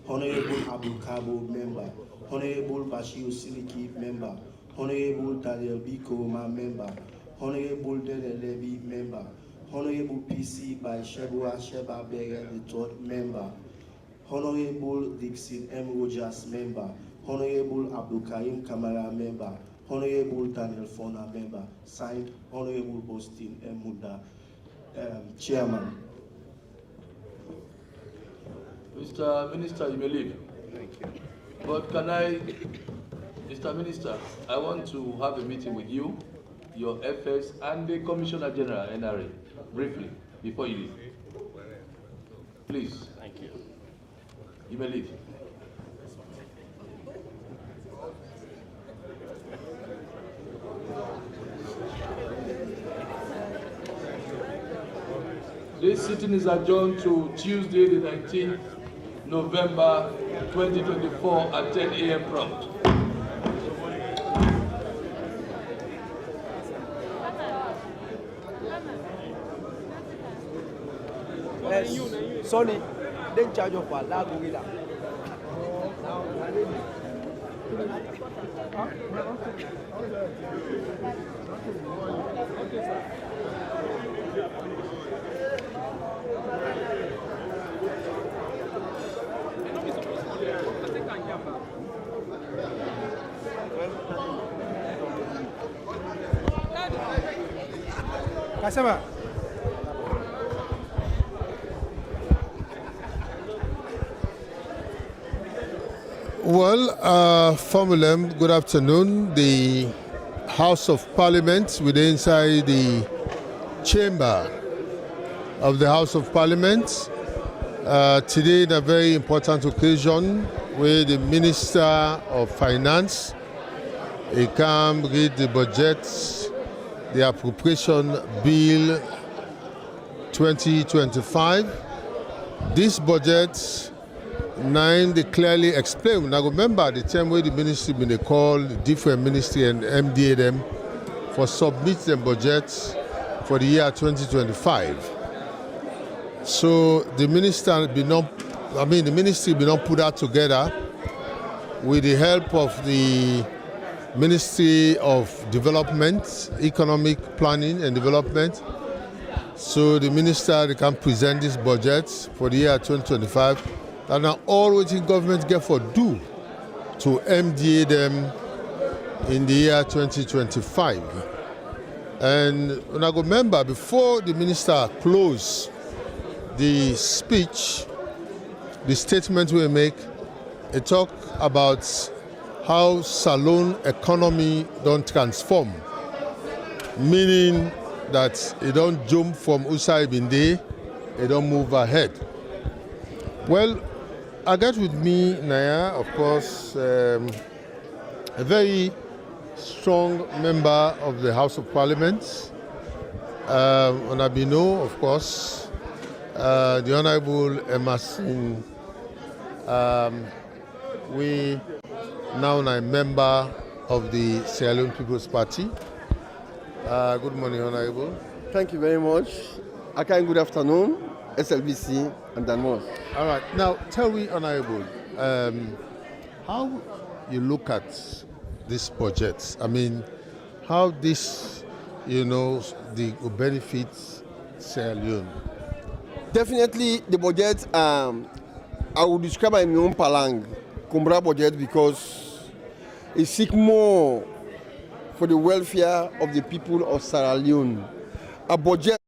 Speaker 6: Honorable Abu Kabo, Member; Honorable Bashir Siliki, Member; Honorable Daniel B. Koroma, Member; Honorable Dele Levy, Member; Honorable PC by Shebua Sheba Bega, the third member; Honorable Dixon M. Rogers, Member; Honorable Abdul Karim Kamara, Member; Honorable Daniel Fona, Member. Signed, Honorable Boston M. Munda, Chairman.
Speaker 1: Mr. Minister, you may leave.
Speaker 2: Thank you.
Speaker 1: But can I, Mr. Minister, I want to have a meeting with you, your FS, and the Commissioner General, NRA, briefly, before you leave. Please.
Speaker 2: Thank you.
Speaker 1: You may leave. This sitting is adjourned to Tuesday, the 19th November 2024 at 10 a.m. prompt.
Speaker 4: Yes. Sonny, then charge of Allah gorilla. Kasama.
Speaker 7: Well, Formulem, good afternoon. The House of Parliament, we're inside the chamber of the House of Parliament. Today, in a very important occasion, where the Minister of Finance, he can read the budget, the appropriation bill 2025. This budget, they clearly explain. I remember the time where the ministry been called different ministry and MDA them for submit the budgets for the year 2025. So the ministry been not put that together with the help of the Ministry of Development, Economic Planning and Development. So the minister they can present this budget for the year 2025. And now all what the government get for do to MDA them in the year 2025. And when I remember before the minister closed the speech, the statement we make, it talk about how Salone economy don't transform, meaning that it don't jump from Usai Binde, it don't move ahead. Well, I got with me, Naya, of course, a very strong member of the House of Parliament, Onabino, of course, the Honorable Emerson. We now a member of the Sierra Leone People's Party. Good morning, Honorable.
Speaker 8: Thank you very much. Akai, good afternoon. SLBC, and then more.
Speaker 7: All right. Now, tell me, Honorable, how you look at this budget? I mean, how this, the benefits Sierra Leone?
Speaker 8: Definitely, the budget, I would describe in my own palang, Kumbra budget, because it seeks more for the welfare of the people of Sierra Leone. A budget